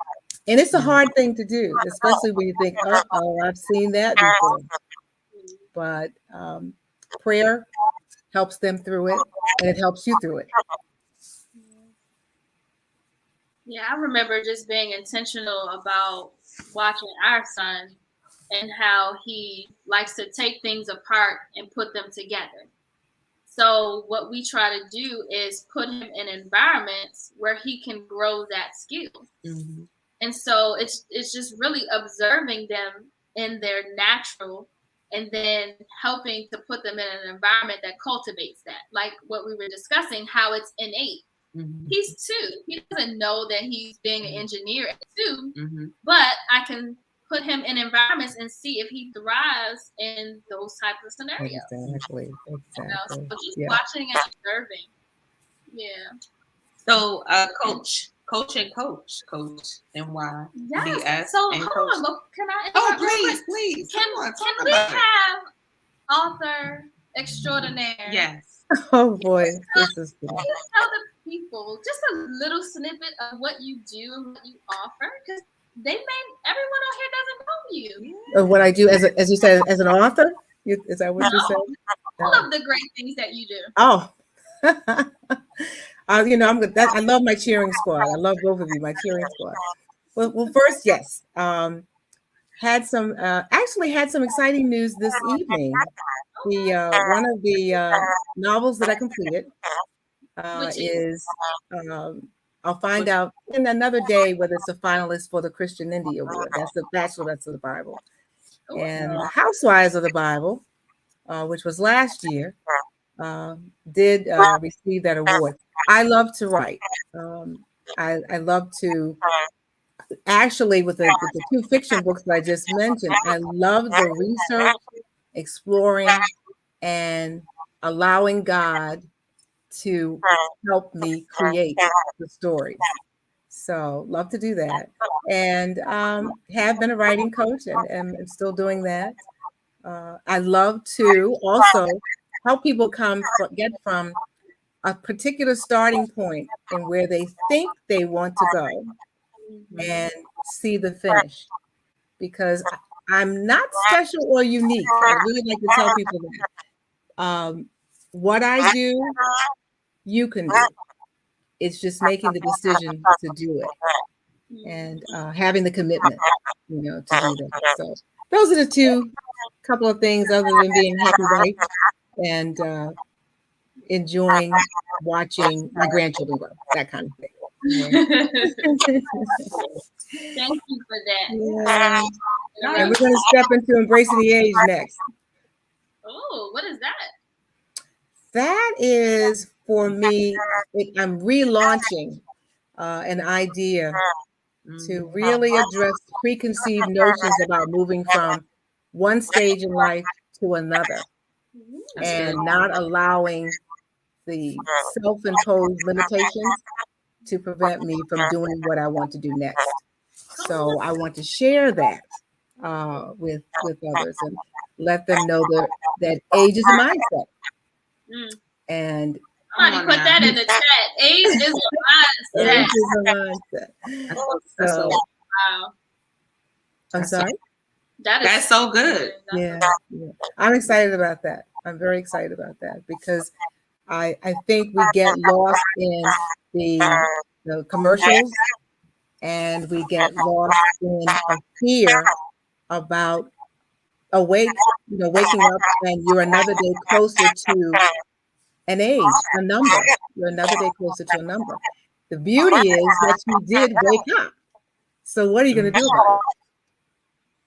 And it's a hard thing to do, especially when you think, oh, I've seen that before. But prayer helps them through it, and it helps you through it. Yeah, I remember just being intentional about watching our son and how he likes to take things apart and put them together. So what we try to do is put him in environments where he can grow that skill. Mm-hmm. And so it's just really observing them in their natural and then helping to put them in an environment that cultivates that. Like what we were discussing, how it's innate. Mm-hmm. He's 2. He doesn't know that he's being an engineer at 2, Mm-hmm. but I can put him in environments and see if he thrives in those types of scenarios. Exactly. You know? So just Yeah. watching and observing. Yeah. So, coach, and why? Yes. BS So and hold coach. on, but can I Oh, interrupt real quick? please. Can we have author extraordinaire? Yes. Oh boy, this is Can you tell the people just a little snippet of what you do and what you offer? Because everyone on here doesn't know you. what I do as you said, as an author. Is that what you said? All of the great things that you do. Oh, I love my cheering squad. I love both of you, my cheering squad. Well, first, yes, actually had some exciting news this evening. One of the novels that I completed is I'll find out in another day whether it's a finalist for the Christian Indie Award. That's the Bachelorette of the Bible. And Housewives of the Bible, which was last year, did receive that award. I love to write. I love to actually with the 2 fiction books that I just mentioned. I love the research, exploring, and allowing God to help me create the stories. So love to do that, and have been a writing coach and am still doing that. I love to also help people get from a particular starting point and where they think they want to go and see the finish, because I'm not special or unique. I really like to tell people that what I do, you can do. It's just making the decision to do it and having the commitment, to do that. So those are the couple of things, other than being happy wife and enjoying watching my grandchildren grow, that kind of thing. Thank you for that. Yeah. And we're going to step into embracing the age next. Oh, what is that? That is for me. I'm relaunching an idea to really address preconceived notions about moving from one stage in life to another, and not allowing the self-imposed limitations to prevent me from doing what I want to do next. So I want to share that with others and let them know that age is a mindset. And somebody put that in the chat. Age is a mindset. Age is a mindset. So, wow. I'm sorry? That's so good. Yeah. I'm excited about that. I'm very excited about that, because I think we get lost in the commercials, and we get lost in a fear about waking up and you're another day closer to an age, a number. You're another day closer to a number. The beauty is that you did wake up. So what are you going to do about it?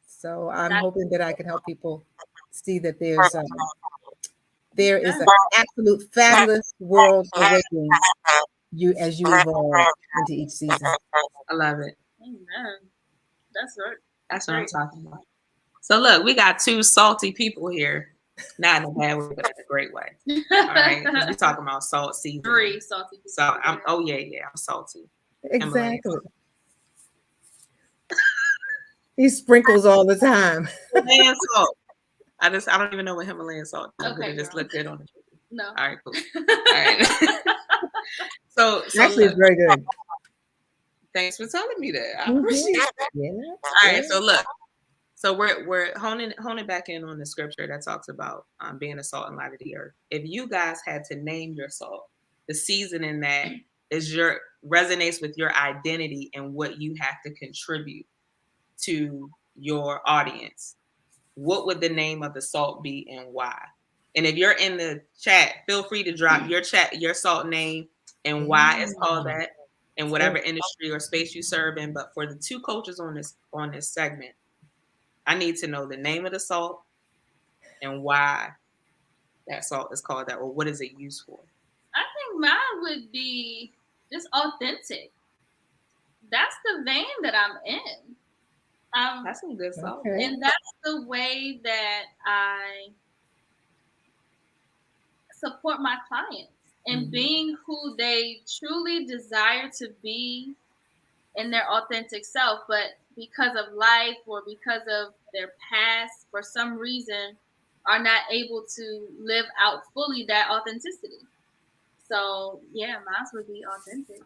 So I'm hoping that I can help people see that there is an absolute fabulous world awaiting you as you evolve into each season. I love it. Amen. That's right. That's what I'm talking about. So look, we got 2 salty people here. Not in a bad way, but in a great way. All right. Because we're talking about salt season. 3 salty people. So I'm I'm salty. Exactly. He sprinkles all the time. Himalayan salt. I don't even know what Himalayan salt is. Okay, it just look good on the chicken. No. All right, cool. All right. So actually, it's very good. Thanks for telling me that. I Mhm. appreciate it. Yeah. All right, Yeah. so look. So we're honing back in on the scripture that talks about being a salt and light of the earth. If you guys had to name your salt, the seasoning that resonates with your identity and what you have to contribute to your audience, what would the name of the salt be and why? And if you're in the chat, feel free to drop your salt name and why it's called that in whatever industry or space you serve in. But for the two coaches on this segment, I need to know the name of the salt and why that salt is called that, or what is it used for? I think mine would be just authentic. That's the vein that I'm in. That's some good salt. Okay. And that's the way that I support my clients and being who they truly desire to be in their authentic self, but because of life or because of their past, for some reason, are not able to live out fully that authenticity. So yeah, mine would be authentic.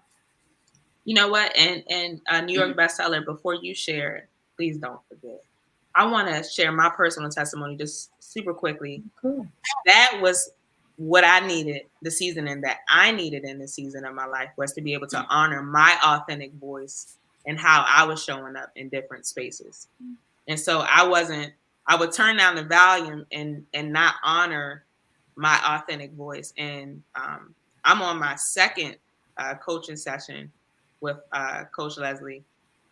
You know what? And New York bestseller, before you share it, please don't forget. I want to share my personal testimony just super quickly. Cool. That was what I needed, the seasoning that I needed in this season of my life, was to be able to honor my authentic voice and how I was showing up in different spaces. And so I would turn down the volume and not honor my authentic voice. And I'm on my second coaching session with Coach Leslie.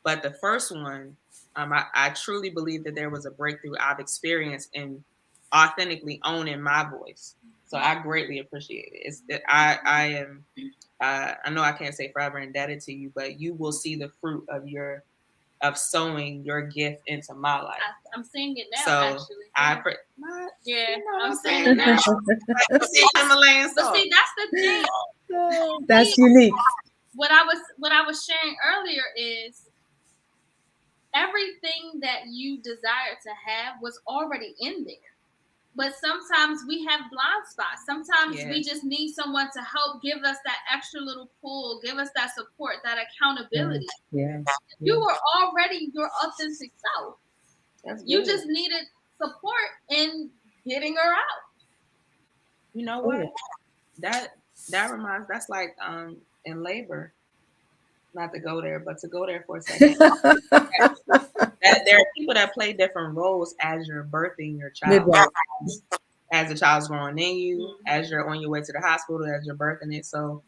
But the first one, I truly believe that there was a breakthrough I've experienced in authentically owning my voice. So I greatly appreciate it. It's that I am, I know I can't say forever indebted to you, but you will see the fruit of sowing your gift into my life. I'm seeing it now. So actually, I'm seeing it it now. Himalayan But salt. see, that's the thing. That's unique. What I was sharing earlier is everything that you desire to have was already in there. But sometimes we have blind spots. Sometimes we just need someone to help give us that extra little pull, give us that support, that accountability. Yeah. You were already your authentic self. You just needed support in getting her out. You know what? That reminds. That's like in labor. Not to go there, but to go there for a second. That there are people that play different roles as you're birthing your child. As the child's growing in you, as you're on your way to the hospital, as you're birthing it. So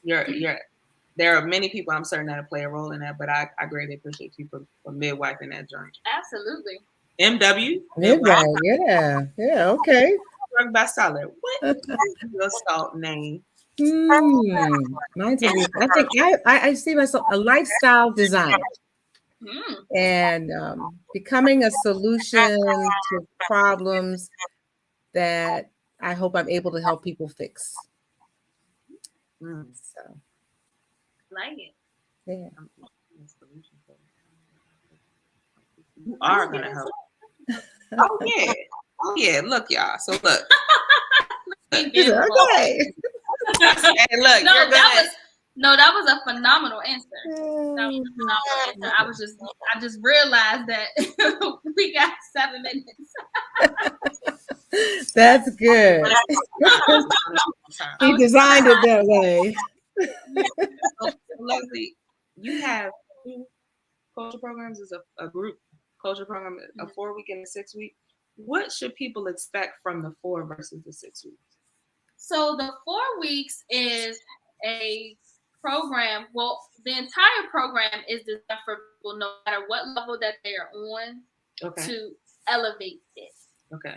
there are many people I'm certain that play a role in that, but I greatly appreciate you for midwifing that journey. Absolutely. MW. Midwife, yeah. Yeah, okay. Bestseller. What is your salt name? Mine's I think I see myself a lifestyle designer. And becoming a solution to problems that I hope I'm able to help people fix. So, like it. Yeah. You are gonna help. Oh yeah. Look, y'all. So look. Okay. Hey, look, that was a phenomenal answer. That was a phenomenal answer. I just realized that we got 7 minutes. That's good. He designed it that way. So, Leslie, you have 2 culture programs as a group culture program, a 4-week and a 6-week. What should people expect from the 4 versus the 6 weeks? So the 4 weeks is a program. Well, the entire program is designed for people, no matter what level that they are on, to elevate it.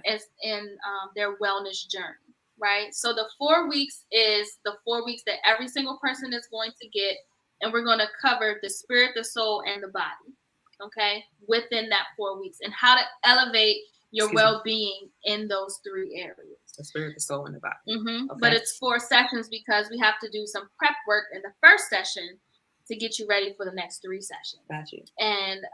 As in their wellness journey, right? So the 4 weeks is the 4 weeks that every single person is going to get, and we're going to cover the spirit, the soul, and the body. Okay, within that 4 weeks, and how to elevate your well-being in those 3 areas. The spirit, the soul, and the body. But it's 4 sessions because we have to do some prep work in the first session to get you ready for the next 3 sessions. Got you. And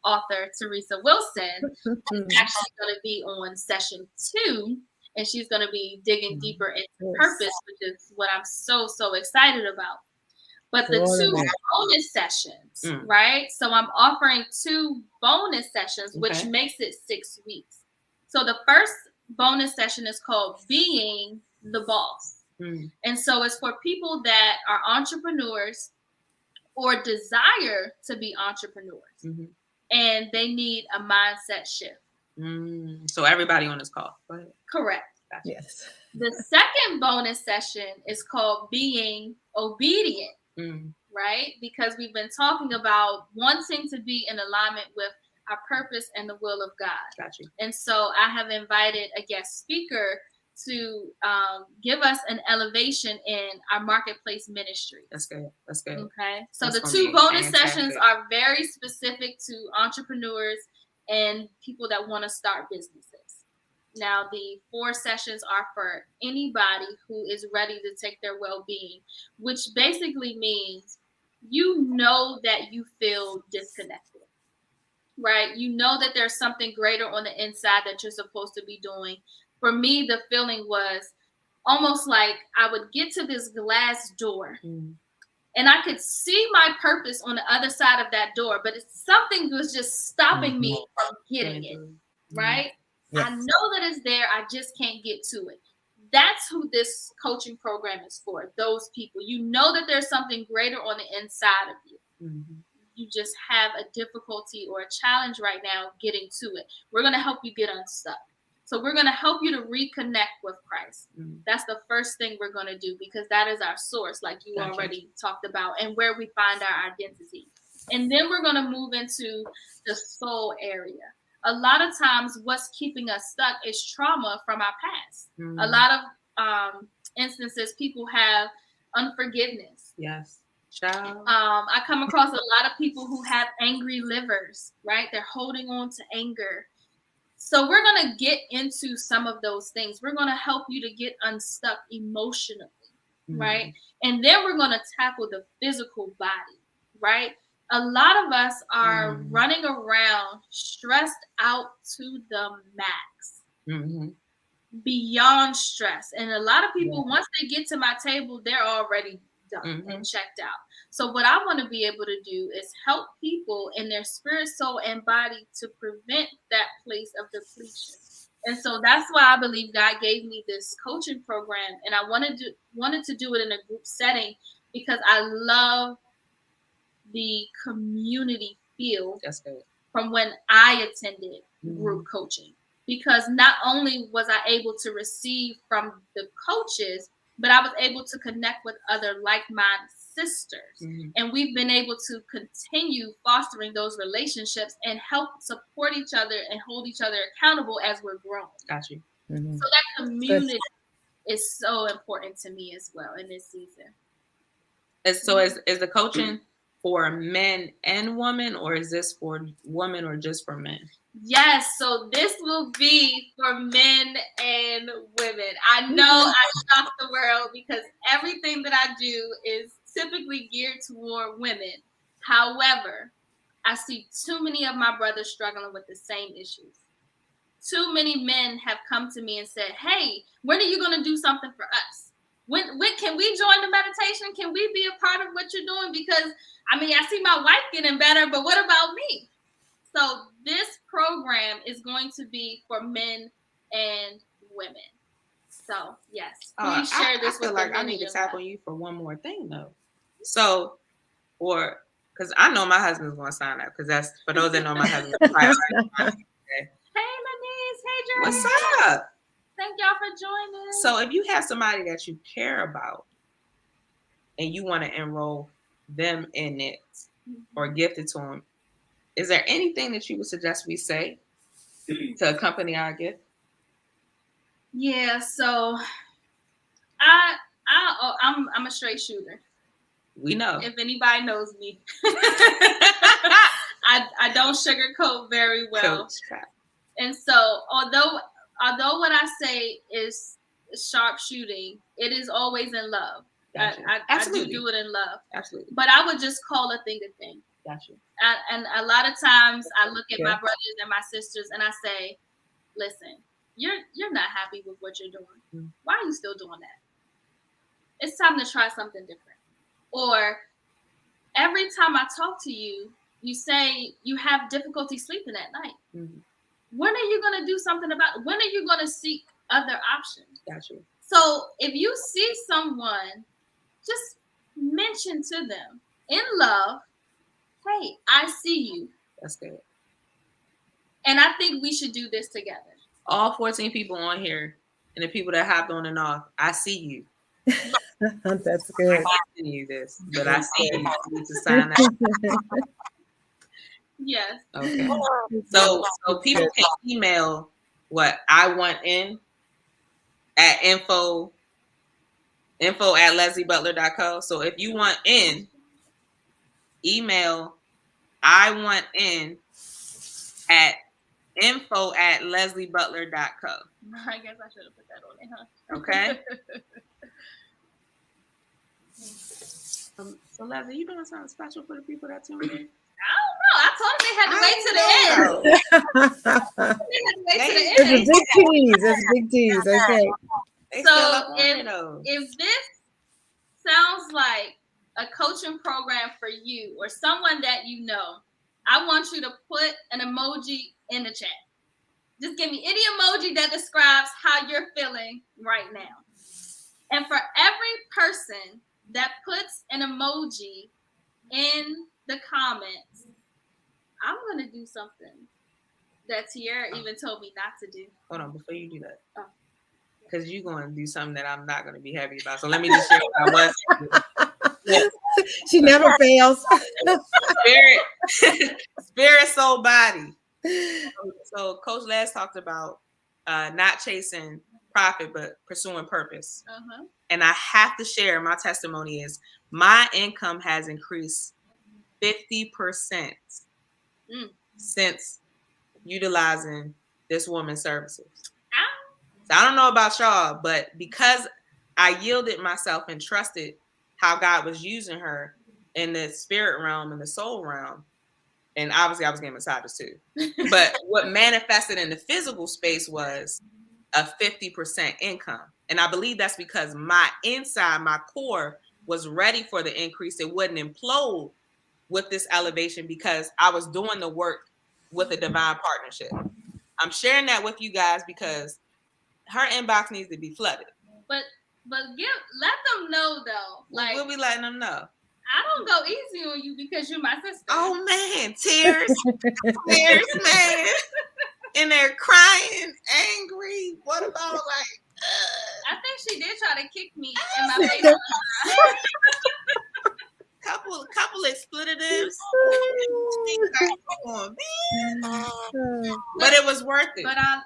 author Teresa Wilson is actually going to be on session 2, and she's going to be digging deeper into purpose, which is what I'm so excited about. But the Lord, 2 man. bonus sessions, right? So I'm offering 2 bonus sessions, which Okay. makes it 6 weeks. So the first bonus session is called Being the Boss. And so it's for people that are entrepreneurs or desire to be entrepreneurs. And they need a mindset shift. So everybody on this call. Go ahead. Correct. Gotcha. Yes. The second bonus session is called Being Obedient, right? Because we've been talking about wanting to be in alignment with our purpose and the will of God. Gotcha. And so I have invited a guest speaker to give us an elevation in our marketplace ministry. That's good. That's good. Okay. So That's the 2 bonus sessions fantastic. are very specific to entrepreneurs and people that want to start businesses. Now, the 4 sessions are for anybody who is ready to take their well-being, which basically means you know that you feel disconnected, right? You know that there's something greater on the inside that you're supposed to be doing. For me, the feeling was almost like I would get to this glass door and I could see my purpose on the other side of that door, but something was just stopping me from getting it, right? Yes. I know that it's there. I just can't get to it. That's who this coaching program is for, those people. You know that there's something greater on the inside of you. You just have a difficulty or a challenge right now getting to it. We're going to help you get unstuck. So we're going to help you to reconnect with Christ. That's the first thing we're going to do, because that is our source, like you already talked about, and where we find our identity. And then we're going to move into the soul area. A lot of times what's keeping us stuck is trauma from our past. A lot of instances, people have unforgiveness. Yes. Child. I come across a lot of people who have angry livers, right? They're holding on to anger. So we're going to get into some of those things. We're going to help you to get unstuck emotionally, right? And then we're going to tackle the physical body, right? A lot of us are running around stressed out to the max, beyond stress. And a lot of people, once they get to my table, they're already done and checked out. So what I want to be able to do is help people in their spirit, soul, and body to prevent that place of depletion. And so that's why I believe God gave me this coaching program, and I wanted to do it in a group setting because I love the community feel from when I attended group coaching. Because not only was I able to receive from the coaches, but I was able to connect with other like-minded sisters. And we've been able to continue fostering those relationships and help support each other and hold each other accountable as we're growing. Got you. So that community is so important to me as well in this season. So is the coaching for men and women, or is this for women or just for men? Yes, so this will be for men and women. I know I shocked the world because everything that I do is typically geared toward women. However, I see too many of my brothers struggling with the same issues. Too many men have come to me and said, hey, when are you going to do something for us? When can we join the meditation? Can we be a part of what you're doing? Because, I mean, I see my wife getting better, but what about me? So this program is going to be for men and women. So yes, please share this with I need to tap on you for one more thing though. So, because I know my husband's going to sign up, because that's for those that know my husband. Hey, Lenise. Hey, Drew. What's up? Thank y'all for joining. So if you have somebody that you care about and you want to enroll them in it or gift it to them, is there anything that you would suggest we say to accompany our gift? Yeah, so I'm a straight shooter. We know. If anybody knows me, I don't sugarcoat very well. And so although what I say is sharp shooting, it is always in love. Gotcha. I do it in love. Absolutely. But I would just call a thing a thing. Gotcha. And a lot of times I look at my brothers and my sisters and I say, listen, you're not happy with what you're doing. Why are you still doing that? It's time to try something different. Or every time I talk to you, you say you have difficulty sleeping at night. Mm-hmm. When are you going to do something about it? When are you going to seek other options? Got you. So if you see someone, just mention to them in love, hey, I see you. That's good. And I think we should do this together. All 14 people on here and the people that hopped on and off, I see you. That's good. I'm asking you this, but I see you. You need to sign up. Yes. Okay. So people can email what I want in at info at lesliebutler.co. So if you want in, email I want in at info at lesliebutler.co. I guess I should have put that on it, huh? Okay. So Leslie, you doing something special for the people that tuned in? I told them they had to wait to the end. They had to wait to the It's a end. big tease. It's a big tease. Okay. So if this sounds like a coaching program for you or someone that you know, I want you to put an emoji in the chat. Just give me any emoji that describes how you're feeling right now. And for every person that puts an emoji in the comments, I'm going to do something that Tierra even told me not to do. Hold on, before you do that. Oh. Because you're going to do something that I'm not going to be happy about. So let me just share what I was. She never fails. Spirit, soul, body. So Coach Les talked about not chasing profit, but pursuing purpose. Uh-huh. And I have to share, my testimony is my income has increased 50% since utilizing this woman's services. So I don't know about y'all, but because I yielded myself and trusted how God was using her in the spirit realm and the soul realm, and obviously I was getting massages too, but what manifested in the physical space was a 50% income. And I believe that's because my inside, my core was ready for the increase. It wouldn't implode with this elevation because I was doing the work with a divine partnership. I'm sharing that with you guys because her inbox needs to be flooded. But let them know though. Like, we'll be letting them know. I don't go easy on you because you're my sister. Oh man, tears, man. And they're crying, angry. What about like? I think she did try to kick me in my face. couple expletives. But it was worth it. But I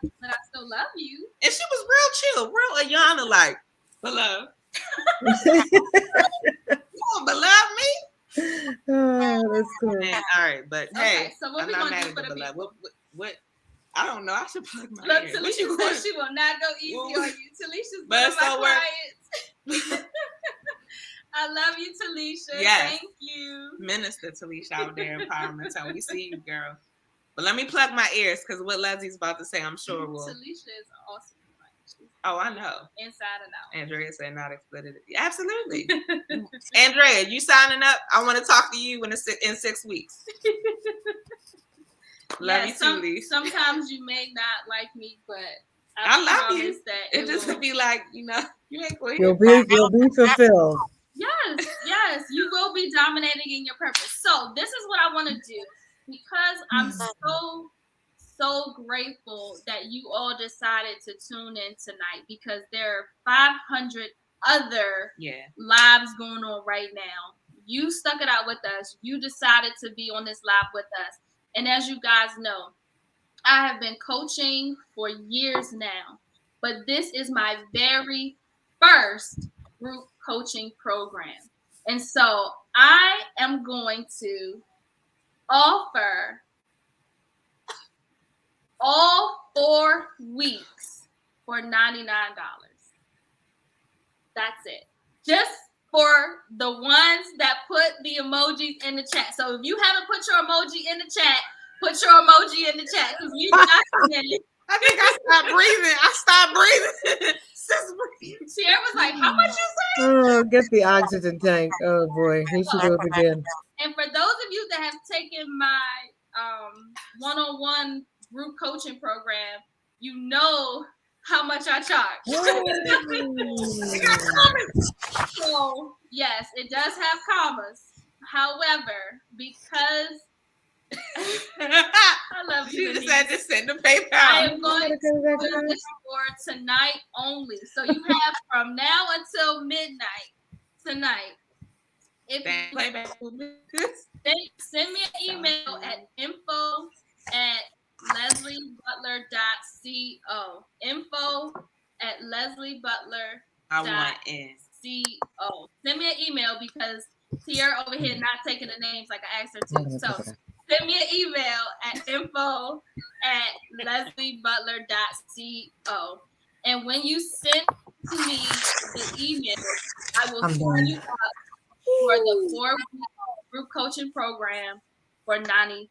still love you. And she was real chill, real Ayana, like, beloved. You want beloved me? Oh, that's cool. Man, all right, but hey, so what I'm we not gonna mad do at for the the beloved. people? What? I don't know. I should plug my Look, ear. Talisha says she will not go easy on you. Talisha's one of my clients. I love you, Talisha. Yes. Thank you. Minister Talisha out there, Empowerment Town. We see you, girl. But let me plug my ears because what Leslie's about to say, I'm sure will. Talisha is awesome. Oh, I know. Inside and out. Andrea said not explicit. Absolutely. Andrea, you signing up? I want to talk to you in 6 weeks. Love you too, Lee. Sometimes you may not like me, but I love you. That it just would be like, you ain't going You'll be fulfilled. Yes, you will be dominating in your purpose. So this is what I want to do because I'm so grateful that you all decided to tune in tonight because there are 500 other lives going on right now. You stuck it out with us. You decided to be on this live with us. And as you guys know, I have been coaching for years now, but this is my very first group coaching program. And so I am going to offer all 4 weeks for $99. That's it. Just for the ones that put the emojis in the chat. So if you haven't put your emoji in the chat, put your emoji in the chat. Because you got it. I think I stopped breathing. Sierra was like, how much you say? Oh, get the oxygen tank. Oh boy, here she goes again. And for those of you that have taken my one-on-one group coaching program, you know how much I charge. So yes, it does have commas. However, because I love you, She just had to send the PayPal. I am going to do this for tonight only. So you have from now until midnight tonight. If you send me an email at info@lesliebutler.co. info@lesliebutler.co. Send me an email because Sierra over here not taking the names like I asked her to. So send me an email at info@lesliebutler.co. And when you send to me the email, I will sign you up for the 4-week group coaching program for $99.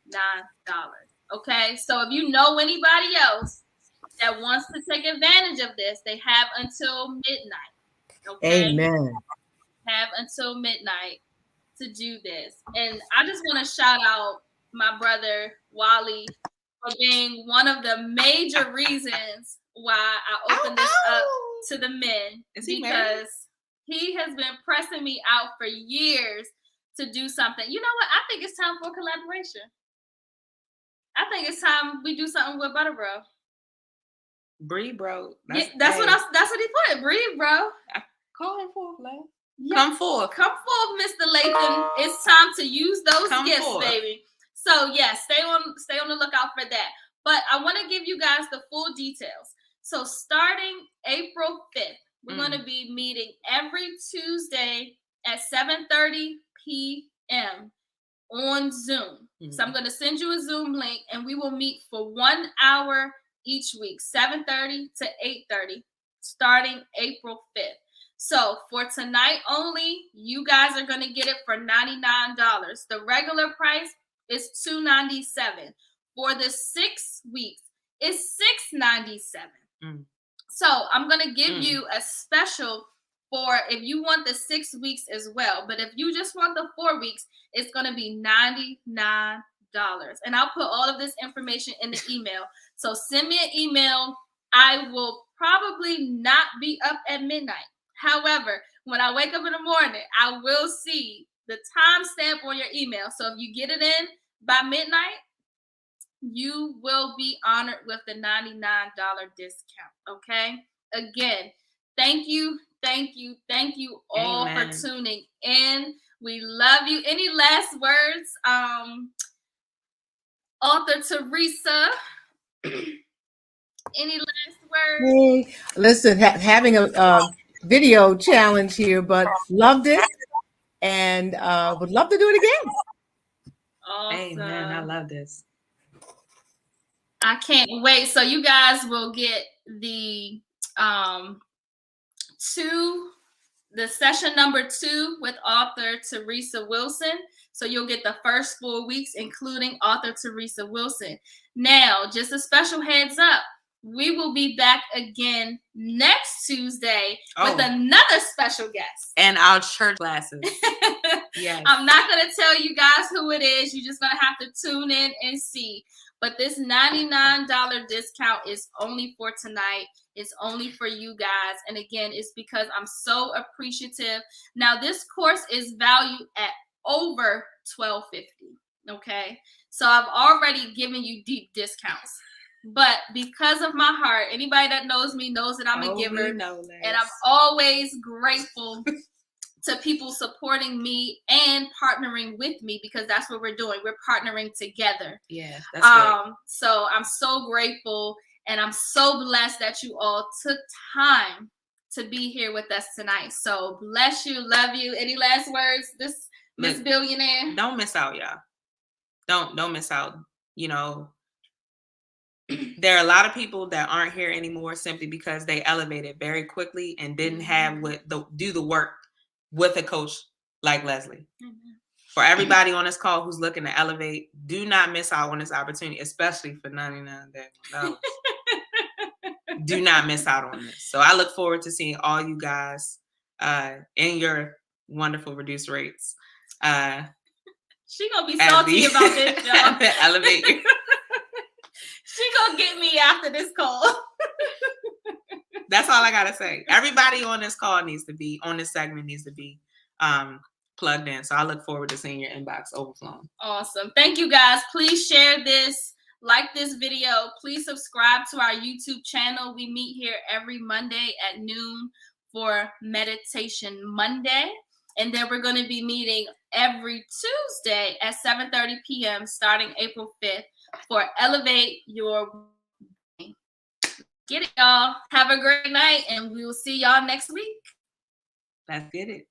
Okay, so if you know anybody else that wants to take advantage of this, they have until midnight. Okay, Amen. have until midnight to do this. And I just want to shout out my brother Wally for being one of the major reasons why I opened this up to the men, because he has been pressing me out for years to do something. You know what? I think it's time for collaboration. I think it's time we do something with Butter Bro. Breathe, bro. That's what he put. Breathe, bro. Call him forth, love. Yeah. Come forth, Mr. Lathan. It's time to use those gifts, forth. baby. So yes, stay on the lookout for that. But I want to give you guys the full details. So starting April 5th, we're going to be meeting every Tuesday at 7:30 p.m. on Zoom. So I'm going to send you a Zoom link, and we will meet for 1 hour each week, 7:30 to 8:30, starting April 5th. So for tonight only, you guys are going to get it for $99. The regular price is $297. For the 6 weeks, it's $697. So I'm going to give you a special for if you want the 6 weeks as well. But if you just want the 4 weeks, it's going to be $99. And I'll put all of this information in the email. So send me an email. I will probably not be up at midnight. However, when I wake up in the morning, I will see the timestamp on your email. So if you get it in by midnight, you will be honored with the $99 discount. Okay. Again, thank you all for tuning in. We love you. Any last words, author Teresa? Any last words? Hey, listen, having a video challenge here, but loved it and would love to do it again. Awesome. Amen. I love this. I can't wait. So you guys will get the session number 2 with author Teresa Wilson. So you'll get the first 4 weeks, including author Teresa Wilson. Now, just a special heads up, we will be back again next Tuesday with another special guest. And our church classes. Yes. I'm not going to tell you guys who it is. You're just going to have to tune in and see. But this $99 discount is only for tonight. It's only for you guys. And again, it's because I'm so appreciative. Now, this course is valued at over $1,250. Okay. So I've already given you deep discounts. But because of my heart, anybody that knows me knows that I'm a giver. And I'm always grateful to people supporting me and partnering with me, because that's what we're doing. We're partnering together. Yeah, that's great. So I'm so grateful, and I'm so blessed that you all took time to be here with us tonight. So bless you, love you. Any last words, this Miss Billionaire? Don't miss out, y'all. Don't miss out. You know, there are a lot of people that aren't here anymore simply because they elevated very quickly and didn't have do the work with a coach like Leslie. For everybody on this call who's looking to elevate, do not miss out on this opportunity, especially for $99. do not miss out on this. So I look forward to seeing all you guys in your wonderful reduced rates. She gonna be salty about this, y'all. Elevate you. She gonna get me after this call. That's all I gotta say. Everybody on this call needs to be on this segment needs to be plugged in. So I look forward to seeing your inbox overflowing. Awesome. Thank you guys. Please share this, like this video. Please subscribe to our YouTube channel. We meet here every Monday at noon for Meditation Monday. And then we're going to be meeting every Tuesday at 7:30 p.m. starting April 5th for Elevate Your Wellbeing. Get it, y'all. Have a great night, and we will see y'all next week. Let's get it.